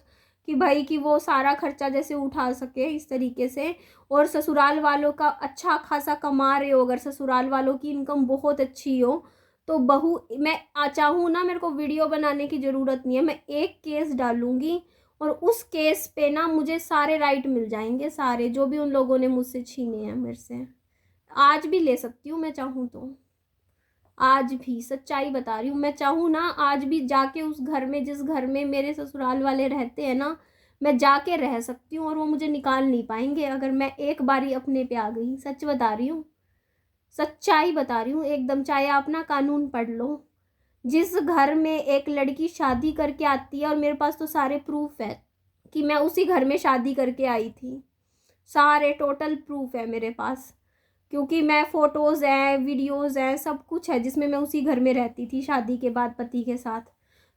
Speaker 1: कि भाई कि वो सारा खर्चा जैसे उठा सके इस तरीके से, और ससुराल वालों का अच्छा खासा कमा रहे हो, अगर ससुराल वालों की इनकम बहुत अच्छी हो, तो बहू, मैं चाहूँ ना, मेरे को वीडियो बनाने की ज़रूरत नहीं है, मैं एक केस डालूंगी और उस केस पे ना मुझे सारे राइट मिल जाएंगे, सारे जो भी उन लोगों ने मुझसे छीने हैं मेरे से। आज भी ले सकती हूँ मैं चाहूँ तो, आज भी सच्चाई बता रही हूँ, मैं चाहूँ ना आज भी जाके उस घर में, जिस घर में मेरे ससुराल वाले रहते हैं ना, मैं जाके रह सकती हूँ और वो मुझे निकाल नहीं पाएंगे अगर मैं एक बारी अपने पे आ गई। सच बता रही हूँ, सच्चाई बता रही हूँ एकदम, चाहे आप ना कानून पढ़ लो। जिस घर में एक लड़की शादी करके आती है, और मेरे पास तो सारे प्रूफ है कि मैं उसी घर में शादी करके आई थी, सारे टोटल प्रूफ है मेरे पास, क्योंकि मैं फ़ोटोज़ हैं, वीडियोज़ हैं, सब कुछ है जिसमें मैं उसी घर में रहती थी शादी के बाद पति के साथ।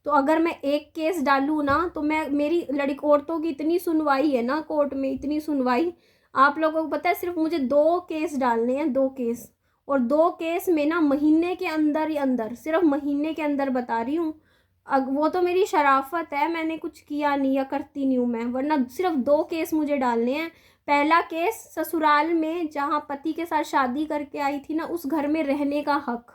Speaker 1: तो अगर मैं एक केस डालूँ ना, तो मैं, मेरी लड़की औरतों की इतनी सुनवाई है ना कोर्ट में, इतनी सुनवाई, आप लोगों को पता है सिर्फ मुझे 2 केस डालने हैं, 2 केस, और 2 केस में ना महीने के अंदर ही अंदर, सिर्फ महीने के अंदर बता रही हूँ, वो तो मेरी शराफत है, मैंने कुछ किया नहीं या करती नहीं हूँ मैं, वरना सिर्फ 2 केस मुझे डालने हैं। पहला केस ससुराल में जहाँ पति के साथ शादी करके आई थी ना, उस घर में रहने का हक,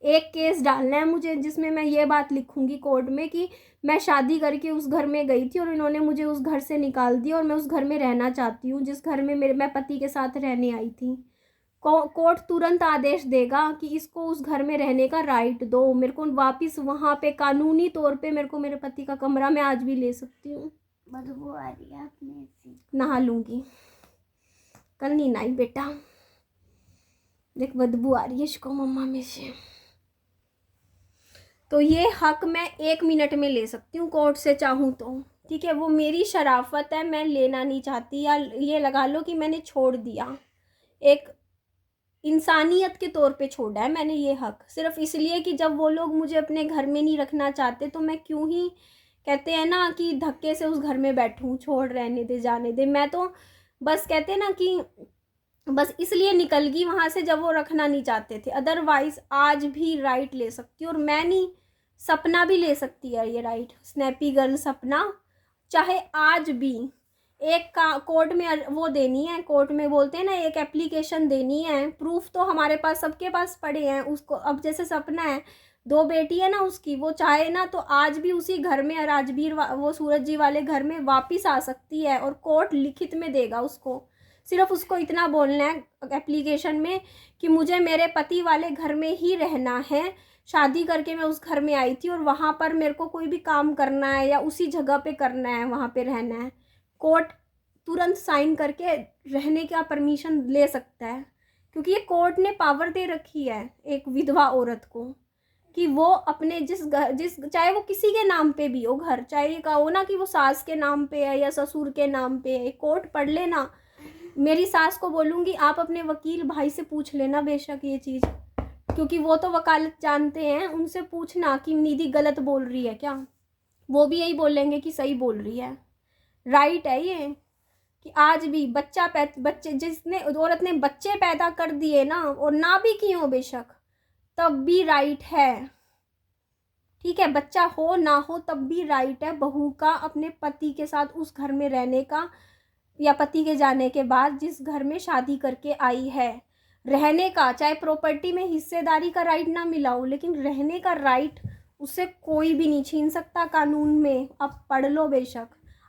Speaker 1: एक केस डालना है मुझे जिसमें मैं ये बात लिखूंगी कोर्ट में कि मैं शादी करके उस घर में गई थी और इन्होंने मुझे उस घर से निकाल दिया और मैं उस घर में रहना चाहती हूँ जिस घर में मैं पति के साथ रहने आई थी। कोर्ट तुरंत आदेश देगा कि इसको उस घर में रहने का राइट दो, मेरे को वापस वहाँ पे कानूनी तौर पे मेरे को मेरे पति का कमरा मैं आज भी ले सकती हूँ। बदबू आ रही है, नहा लूंगी, कल नहीं नहाई बेटा, देख बदबू आ रही है इसको मम्मा में से। तो ये हक मैं 1 मिनट में ले सकती हूँ कोर्ट से चाहूँ तो, ठीक है? वो मेरी शराफत है, मैं लेना नहीं चाहती, या ये लगा लो कि मैंने छोड़ दिया, एक इंसानियत के तौर पे छोड़ा है मैंने ये हक, सिर्फ इसलिए कि जब वो लोग मुझे अपने घर में नहीं रखना चाहते तो मैं क्यों ही, कहते हैं ना कि धक्के से उस घर में बैठूं, छोड़, रहने दे, जाने दे, मैं तो बस कहते हैं ना कि बस इसलिए निकल गई वहाँ से जब वो रखना नहीं चाहते थे, अदरवाइज आज भी राइट ले सकती हूँ। और मैं नहीं, सपना भी ले सकती है ये राइट, स्नैपी गर्ल सपना। चाहे आज भी एक का कोर्ट में वो देनी है, कोर्ट में बोलते हैं ना, एक एप्लीकेशन देनी है, प्रूफ तो हमारे पास सबके पास पड़े हैं उसको। अब जैसे सपना है, 2 बेटी है ना उसकी, वो चाहे ना तो आज भी उसी घर में, राजवीर वो सूरज जी वाले घर में वापिस आ सकती है, और कोर्ट लिखित में देगा उसको। सिर्फ उसको इतना बोलना है एप्लीकेशन में कि मुझे मेरे पति वाले घर में ही रहना है, शादी करके मैं उस घर में आई थी और वहाँ पर मेरे को कोई भी काम करना है या उसी जगह पे करना है, वहाँ पे रहना है। कोर्ट तुरंत साइन करके रहने का परमिशन ले सकता है, क्योंकि ये कोर्ट ने पावर दे रखी है एक विधवा औरत को कि वो अपने जिस चाहे वो किसी के नाम पे भी हो घर, चाहे ये कहो ना कि वो सास के नाम पे है या ससुर के नाम पे है, कोर्ट पढ़ लेना। मेरी सास को बोलूँगी आप अपने वकील भाई से पूछ लेना बेशक ये चीज़, क्योंकि वो तो वकालत जानते हैं, उनसे पूछना कि निधि गलत बोल रही है क्या, वो भी यही बोलेंगे कि सही बोल रही है। राइट है ये कि आज भी बच्चे जिसने औरत ने बच्चे पैदा कर दिए ना, और ना भी किए हो बेशक, तब भी राइट है। ठीक है, बच्चा हो ना हो तब भी राइट है बहू का अपने पति के साथ उस घर में रहने का, या पति के जाने के बाद जिस घर में शादी करके आई है रहने का। चाहे प्रॉपर्टी में हिस्सेदारी का राइट ना मिला हो, लेकिन रहने का राइट उससे कोई भी नहीं छीन सकता कानून में। अब पढ़ लो बेशक,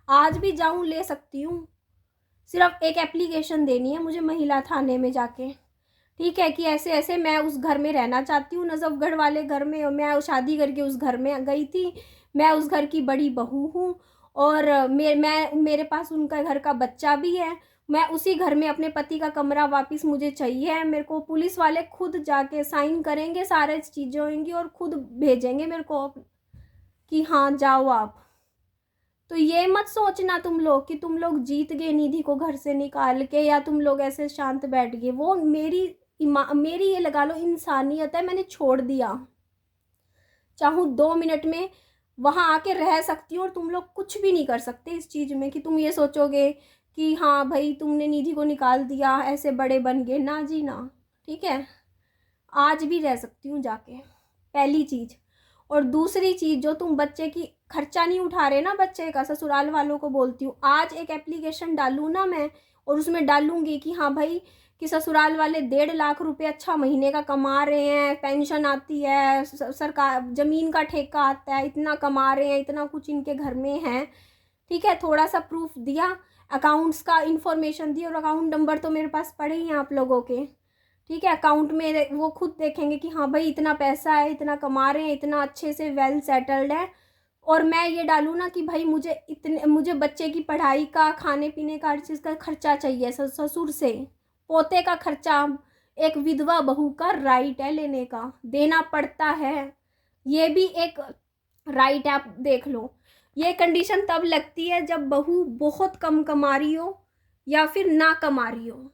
Speaker 1: आज भी जाऊं ले सकती हूँ, सिर्फ एक एप्लीकेशन देनी है मुझे महिला थाने में जाके। ठीक है, कि ऐसे ऐसे मैं उस घर में रहना चाहती हूँ, नजफगढ़ वाले घर में, और मैं शादी करके उस घर में गई थी, मैं उस घर की बड़ी बहू हूँ, और मेरे पास उनका घर का बच्चा भी है, मैं उसी घर में अपने पति का कमरा वापस मुझे चाहिए। मेरे को पुलिस वाले खुद जाके साइन करेंगे, सारे चीज़ें होंगी और खुद भेजेंगे मेरे को कि हाँ जाओ आप। तो ये मत सोचना तुम लोग कि तुम लोग जीत गए निधि को घर से निकाल के, या तुम लोग ऐसे शांत बैठ गए। वो मेरी ये लगा लो इंसानियत है, मैंने छोड़ दिया। चाहूँ 2 मिनट में वहाँ आके रह सकती हूँ, और तुम लोग कुछ भी नहीं कर सकते इस चीज़ में कि तुम ये सोचोगे कि हाँ भाई तुमने निधि को निकाल दिया, ऐसे बड़े बन गए। ना जी ना। ठीक है, आज भी रह सकती हूँ जाके, पहली चीज़। और दूसरी चीज़, जो तुम बच्चे की खर्चा नहीं उठा रहे ना बच्चे का, ससुराल वालों को बोलती हूँ, आज एक एप्लीकेशन डालूँ ना मैं, और उसमें डालूँगी कि हाँ भाई कि ससुराल वाले 1.5 लाख रुपए अच्छा महीने का कमा रहे हैं, पेंशन आती है, सरकार ज़मीन का ठेका आता है, इतना कमा रहे हैं, इतना कुछ इनके घर में है। ठीक है, थोड़ा सा प्रूफ दिया, अकाउंट्स का इंफॉर्मेशन दी, और अकाउंट नंबर तो मेरे पास पड़े ही हैं आप लोगों के। ठीक है, अकाउंट में वो खुद देखेंगे कि हाँ भाई इतना पैसा है, इतना कमा रहे हैं, इतना अच्छे से वेल सेटल्ड है। और मैं ये डालूँ ना कि भाई मुझे बच्चे की पढ़ाई का, खाने पीने का, हर चीज़ का खर्चा चाहिए, ससुर से पोते का खर्चा एक विधवा बहू का राइट है लेने का, देना पड़ता है। ये भी एक राइट है, आप देख लो। ये कंडीशन तब लगती है जब बहू बहुत कम कमा रही हो या फिर ना कमा रही हो,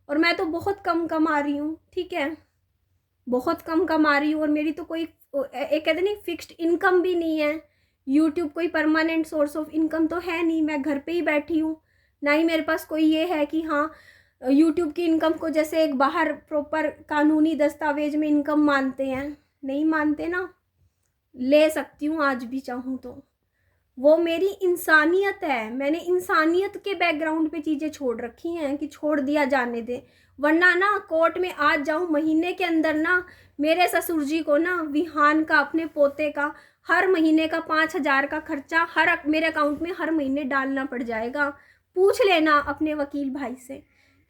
Speaker 1: और मैं तो बहुत कम कमा रही हूँ। ठीक है, बहुत कम कमा रही हूँ, और मेरी तो कोई एक कहते नहीं फिक्स्ड इनकम भी नहीं है। यूट्यूब कोई परमानेंट सोर्स ऑफ इनकम तो है नहीं, मैं घर पे ही बैठी हूँ। ना ही मेरे पास कोई ये है कि हाँ यूट्यूब की इनकम को जैसे एक बाहर प्रॉपर कानूनी दस्तावेज में इनकम मानते हैं, नहीं मानते ना। ले सकती हूँ आज भी चाहूँ तो, वो मेरी इंसानियत है। मैंने इंसानियत के बैकग्राउंड पे चीज़ें छोड़ रखी हैं कि छोड़ दिया जाने दे, वरना ना कोर्ट में आज जाऊँ महीने के अंदर ना, मेरे ससुर जी को ना विहान का, अपने पोते का हर महीने का 5,000 का खर्चा मेरे अकाउंट में हर महीने डालना पड़ जाएगा। पूछ लेना अपने वकील भाई से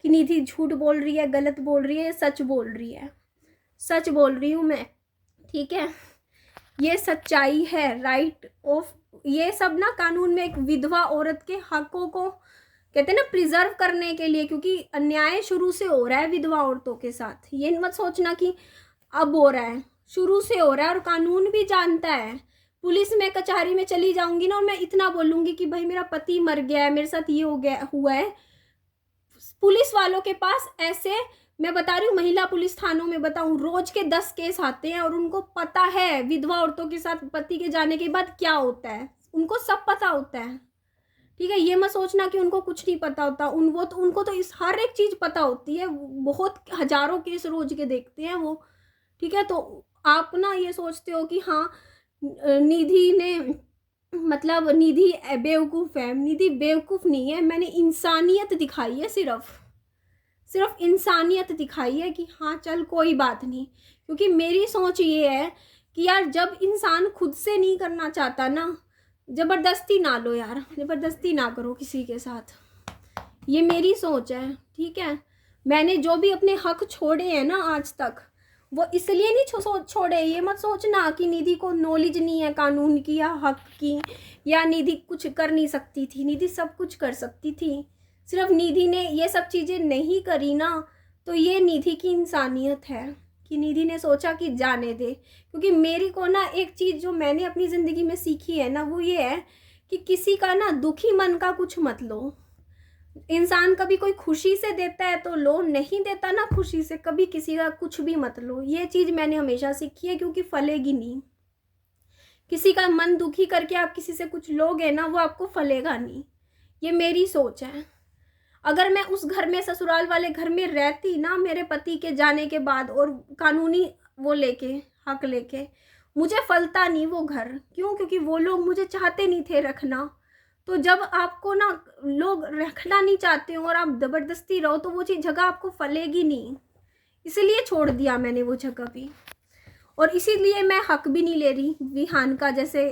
Speaker 1: कि निधि झूठ बोल रही है, गलत बोल रही है, सच बोल रही है। सच बोल रही हूँ मैं। ठीक है, ये सच्चाई है। राइट ऑफ ये सब ना कानून में एक विधवा औरत के हकों को कहते हैं ना प्रिजर्व करने के लिए, क्योंकि अन्याय शुरू से हो रहा है विधवा औरतों के साथ। ये मत सोचना कि अब हो रहा है, शुरू से हो रहा है, और कानून भी जानता है। पुलिस में कचहरी में चली जाऊंगी ना, और मैं इतना बोलूंगी कि भाई मेरा पति मर गया है, मेरे साथ ये हो गया हुआ है, पुलिस वालों के पास ऐसे, मैं बता रही हूँ महिला पुलिस थानों में बताऊँ रोज के 10 केस आते हैं, और उनको पता है विधवा औरतों के साथ पति के जाने के बाद क्या होता है, उनको सब पता होता है। ठीक है, ये मत सोचना कि उनको कुछ नहीं पता होता, उनको तो इस हर एक चीज़ पता होती है। बहुत हजारों केस रोज के देखते हैं वो। ठीक है, तो आप ना ये सोचते हो कि हाँ निधि ने मतलब निधि बेवकूफ़ है। निधि बेवकूफ़ नहीं है, मैंने इंसानियत दिखाई है, सिर्फ इंसानियत दिखाई है कि हाँ चल कोई बात नहीं। क्योंकि मेरी सोच ये है कि यार जब इंसान खुद से नहीं करना चाहता ना, ज़बरदस्ती ना लो यार, ज़बरदस्ती ना करो किसी के साथ। ये मेरी सोच है, ठीक है। मैंने जो भी अपने हक छोड़े हैं ना आज तक, वो इसलिए नहीं छोड़े। ये मत सोचना कि निधि को नॉलेज नहीं है कानून की या हक की, या निधि कुछ कर नहीं सकती थी। निधि सब कुछ कर सकती थी, सिर्फ निधि ने ये सब चीज़ें नहीं करी ना। तो ये निधि की इंसानियत है कि निधि ने सोचा कि जाने दे। क्योंकि मेरी को ना एक चीज़ जो मैंने अपनी ज़िंदगी में सीखी है ना, वो ये है कि किसी का ना दुखी मन का कुछ मत लो। इंसान कभी कोई खुशी से देता है तो लो, नहीं देता ना खुशी से, कभी किसी का कुछ भी मत लो। ये चीज़ मैंने हमेशा सीखी है, क्योंकि फलेगी नहीं। किसी का मन दुखी करके आप किसी से कुछ लोगे ना, वो आपको फलेगा नहीं। ये मेरी सोच है। अगर मैं उस घर में, ससुराल वाले घर में रहती ना मेरे पति के जाने के बाद, और कानूनी वो लेके, हक लेके, मुझे फलता नहीं वो घर। क्यों? क्योंकि वो लोग मुझे चाहते नहीं थे रखना। तो जब आपको ना लोग रखना नहीं चाहते हो और आप ज़बरदस्ती रहो, तो वो चीज़ जगह आपको फलेगी नहीं। इसलिए छोड़ दिया मैंने वो जगह भी। और इसीलिए मैं हक भी नहीं ले रही विहान का, जैसे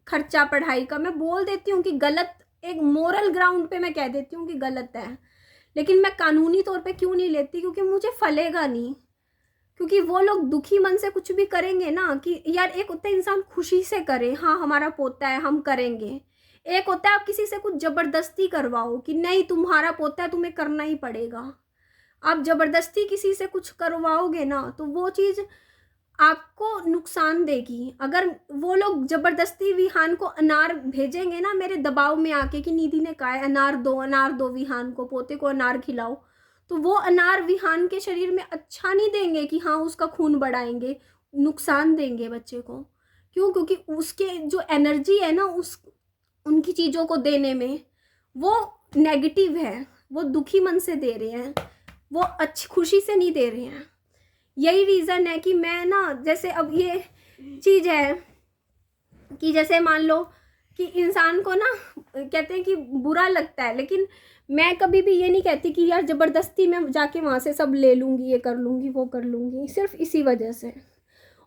Speaker 1: खर्चा पढ़ाई का। मैं बोल देती हूँ कि गलत, एक मोरल ग्राउंड पे मैं कह देती हूँ कि गलत है, लेकिन मैं कानूनी तौर पे क्यों नहीं लेती? क्योंकि मुझे फलेगा नहीं। क्योंकि वो लोग दुखी मन से कुछ भी करेंगे ना, कि यार एक होता है इंसान खुशी से करे, हाँ हमारा पोता है हम करेंगे। एक होता है आप किसी से कुछ जबरदस्ती करवाओ कि नहीं तुम्हारा पोता है तुम्हें करना ही पड़ेगा। आप जबरदस्ती किसी से कुछ करवाओगे ना, तो वो चीज़ आपको नुकसान देगी। अगर वो लोग जबरदस्ती विहान को अनार भेजेंगे ना मेरे दबाव में आके, कि निधि ने कहा है अनार दो विहान को, पोते को अनार खिलाओ, तो वो अनार विहान के शरीर में अच्छा नहीं देंगे कि हाँ उसका खून बढ़ाएंगे, नुकसान देंगे बच्चे को। क्यों? क्योंकि उसके जो एनर्जी है ना उस उनकी चीज़ों को देने में, वो नेगेटिव है। वो दुखी मन से दे रहे हैं, वो अच्छी खुशी से नहीं दे रहे हैं। यही रीज़न है कि मैं ना, जैसे अब ये चीज़ है कि जैसे मान लो कि इंसान को ना कहते हैं कि बुरा लगता है, लेकिन मैं कभी भी ये नहीं कहती कि यार ज़बरदस्ती मैं जाके वहाँ से सब ले लूँगी, ये कर लूँगी वो कर लूँगी, सिर्फ इसी वजह से।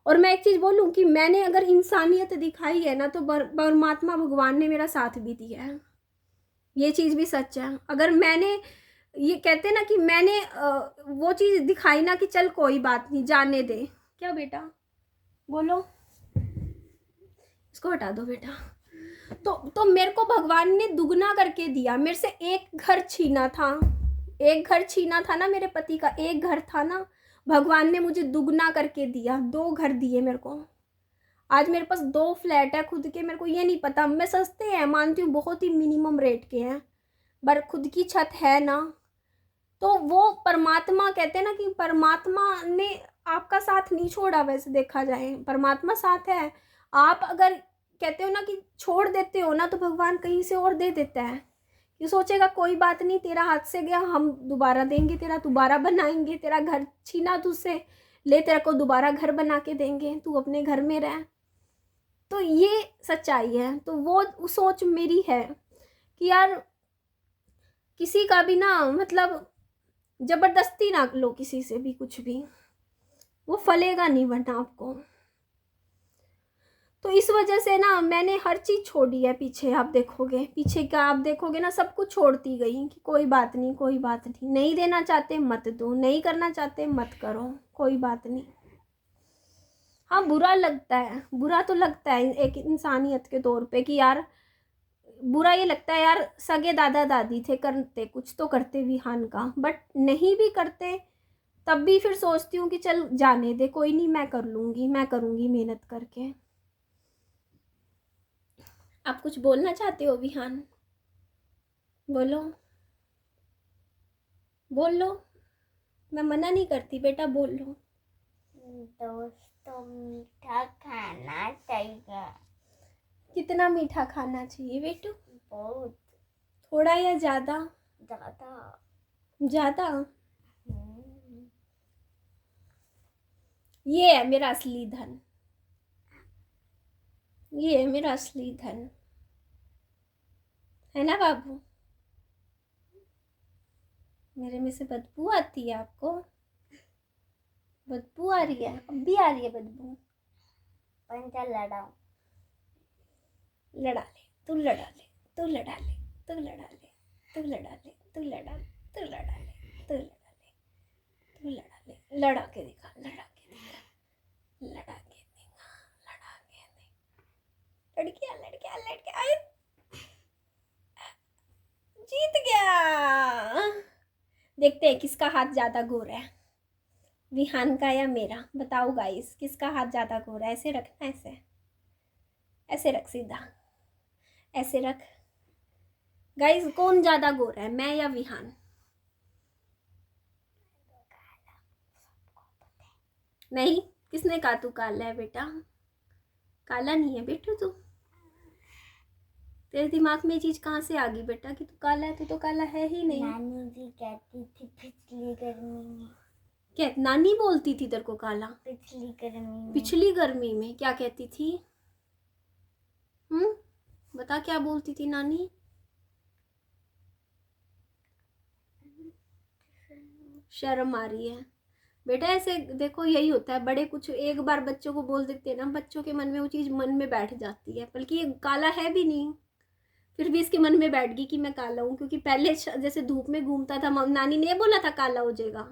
Speaker 1: और मैं एक चीज़ बोलूँ कि मैंने अगर इंसानियत दिखाई है ना, तो परमात्मा भगवान ने मेरा साथ भी दिया है। ये चीज़ भी सच है। अगर मैंने, ये कहते हैं ना कि मैंने वो चीज़ दिखाई ना कि चल कोई बात नहीं जाने दे। क्या बेटा? बोलो, इसको हटा दो बेटा। तो मेरे को भगवान ने दुगना करके दिया। मेरे से एक घर छीना था, एक घर छीना था ना मेरे पति का, एक घर था ना, भगवान ने मुझे दुगना करके दिया। 2 घर दिए मेरे को। आज मेरे पास 2 फ्लैट है खुद के। मेरे को ये नहीं पता, मैं सस्ते हैं मानती हूँ, बहुत ही मिनिमम रेट के हैं, पर खुद की छत है ना। तो वो परमात्मा, कहते हैं ना कि परमात्मा ने आपका साथ नहीं छोड़ा। वैसे देखा जाए परमात्मा साथ है। आप अगर कहते हो ना कि छोड़ देते हो ना, तो भगवान कहीं से और दे देता है। ये सोचेगा कोई बात नहीं, तेरा हाथ से गया, हम दोबारा देंगे, तेरा दोबारा बनाएंगे। तेरा घर छीना तुझसे, ले तेरे को दोबारा घर बना के देंगे, तू अपने घर में रह। तो ये सच्चाई है। तो वो सोच मेरी है कि यार किसी का भी ना, मतलब जबरदस्ती ना लो किसी से भी कुछ भी, वो फलेगा नहीं वरना आपको। तो इस वजह से ना मैंने हर चीज़ छोड़ी है पीछे। आप देखोगे पीछे का, आप देखोगे ना सब कुछ छोड़ती गई कि कोई बात नहीं, कोई बात नहीं, नहीं देना चाहते मत दो, नहीं करना चाहते मत करो, कोई बात नहीं। हाँ बुरा लगता है, बुरा तो लगता है एक इंसानियत के तौर पे कि यार बुरा ये लगता है यार, सगे दादा दादी थे, करते कुछ तो करते विहान का, बट नहीं भी करते तब भी फिर सोचती हूँ कि चल जाने दे, कोई नहीं, मैं कर लूँगी, मैं करूँगी मेहनत करके। आप कुछ बोलना चाहते हो विहान? बोलो, बोल लो, मैं मना नहीं करती बेटा, बोल लो।
Speaker 2: दोस्तों मीठा खाना चाहिए।
Speaker 1: कितना मीठा खाना चाहिए बेटू?
Speaker 2: बहुत।
Speaker 1: थोड़ा या ज़्यादा?
Speaker 2: ज़्यादा।
Speaker 1: ज़्यादा। ये है मेरा असली धन। ये है मेरा असली धन, है ना बाबू? मेरे में से बदबू आती है आपको? बदबू आ रही है? अब भी आ रही है बदबू?
Speaker 2: पंचा लड़ाऊं।
Speaker 1: लड़ा ले, तू लड़ा ले, तू लड़ा ले, तू लड़ा ले, तू लड़ा ले, तू लड़ा ले, तू लड़ा ले, तू लड़ा ले, तू लड़ा ले, लड़ा के दिखा, लड़ा के दिखा, लड़ा के दिखा, लड़ा के दिखा। लड़कियां लड़कियां लड़कियां आए, जीत गया। देखते हैं किसका हाथ ज्यादा गोरा है, विहान का या मेरा? बताओ गाइस, किसका हाथ ज्यादा गोरा है? ऐसे रखना, ऐसे ऐसे रख, सीधा ऐसे रख। गाइस कौन ज्यादा गोरा है, मैं या विहान? नहीं, किसने कहा तू काला है बेटा? काला नहीं है बेटा तू। तेरे दिमाग में ये चीज कहाँ से आ गई बेटा कि तू काला है? तू तो काला है ही नहीं।
Speaker 2: नानी जी कहती थी पिछली गर्मी में।
Speaker 1: क्या नानी बोलती थी तेरे को काला?
Speaker 2: पिछली गर्मी में।
Speaker 1: पिछली गर्मी में क्या कहती थी? बता क्या बोलती थी नानी? शर्म आ रही है बेटा। ऐसे देखो, यही होता है, बड़े कुछ एक बार बच्चों को बोल देते हैं ना, बच्चों के मन में वो चीज़ मन में बैठ जाती है। बल्कि ये काला है भी नहीं, फिर भी इसके मन में बैठ गई कि मैं काला हूँ, क्योंकि पहले जैसे धूप में घूमता था, नानी ने बोला था काला हो जाएगा।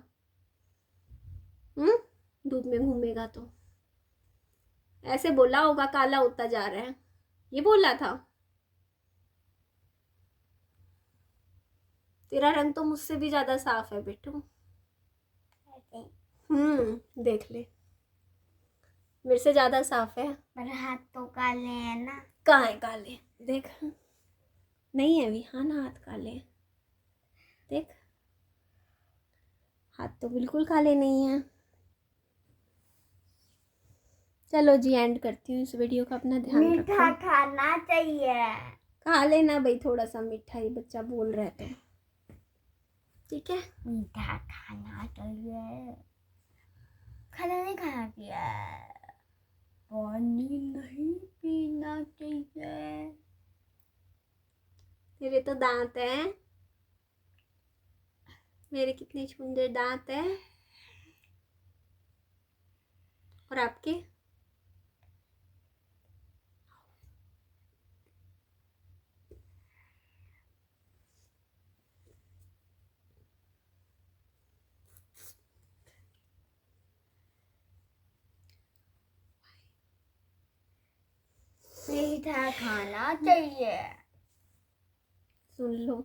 Speaker 1: धूप में घूमेगा तो ऐसे बोला होगा काला होता जा रहा है, ये बोला था। तेरा रंग तो मुझसे भी ज्यादा साफ है बेटू। देख ले, मेरे से ज्यादा साफ है।
Speaker 2: पर हाथ तो काले हैं ना।
Speaker 1: कहाँ है काले? देख, नहीं है विहान हाथ काले, देख हाथ तो बिल्कुल काले नहीं है। चलो जी, एंड करती हूँ इस वीडियो का। अपना ध्यान रखो।
Speaker 2: मीठा खाना चाहिए।
Speaker 1: खा लेना भाई थोड़ा सा मीठा, ये बच्चा बोल रहा है तो ठीक है।
Speaker 2: मीठा खाना चाहिए। खाना नहीं खाना चाहिए। पानी नहीं पीना चाहिए।
Speaker 1: मेरे तो दांत हैं, मेरे कितने सुंदर दांत हैं। और आपके?
Speaker 2: मीठा खाना चाहिए।
Speaker 1: सुन लो।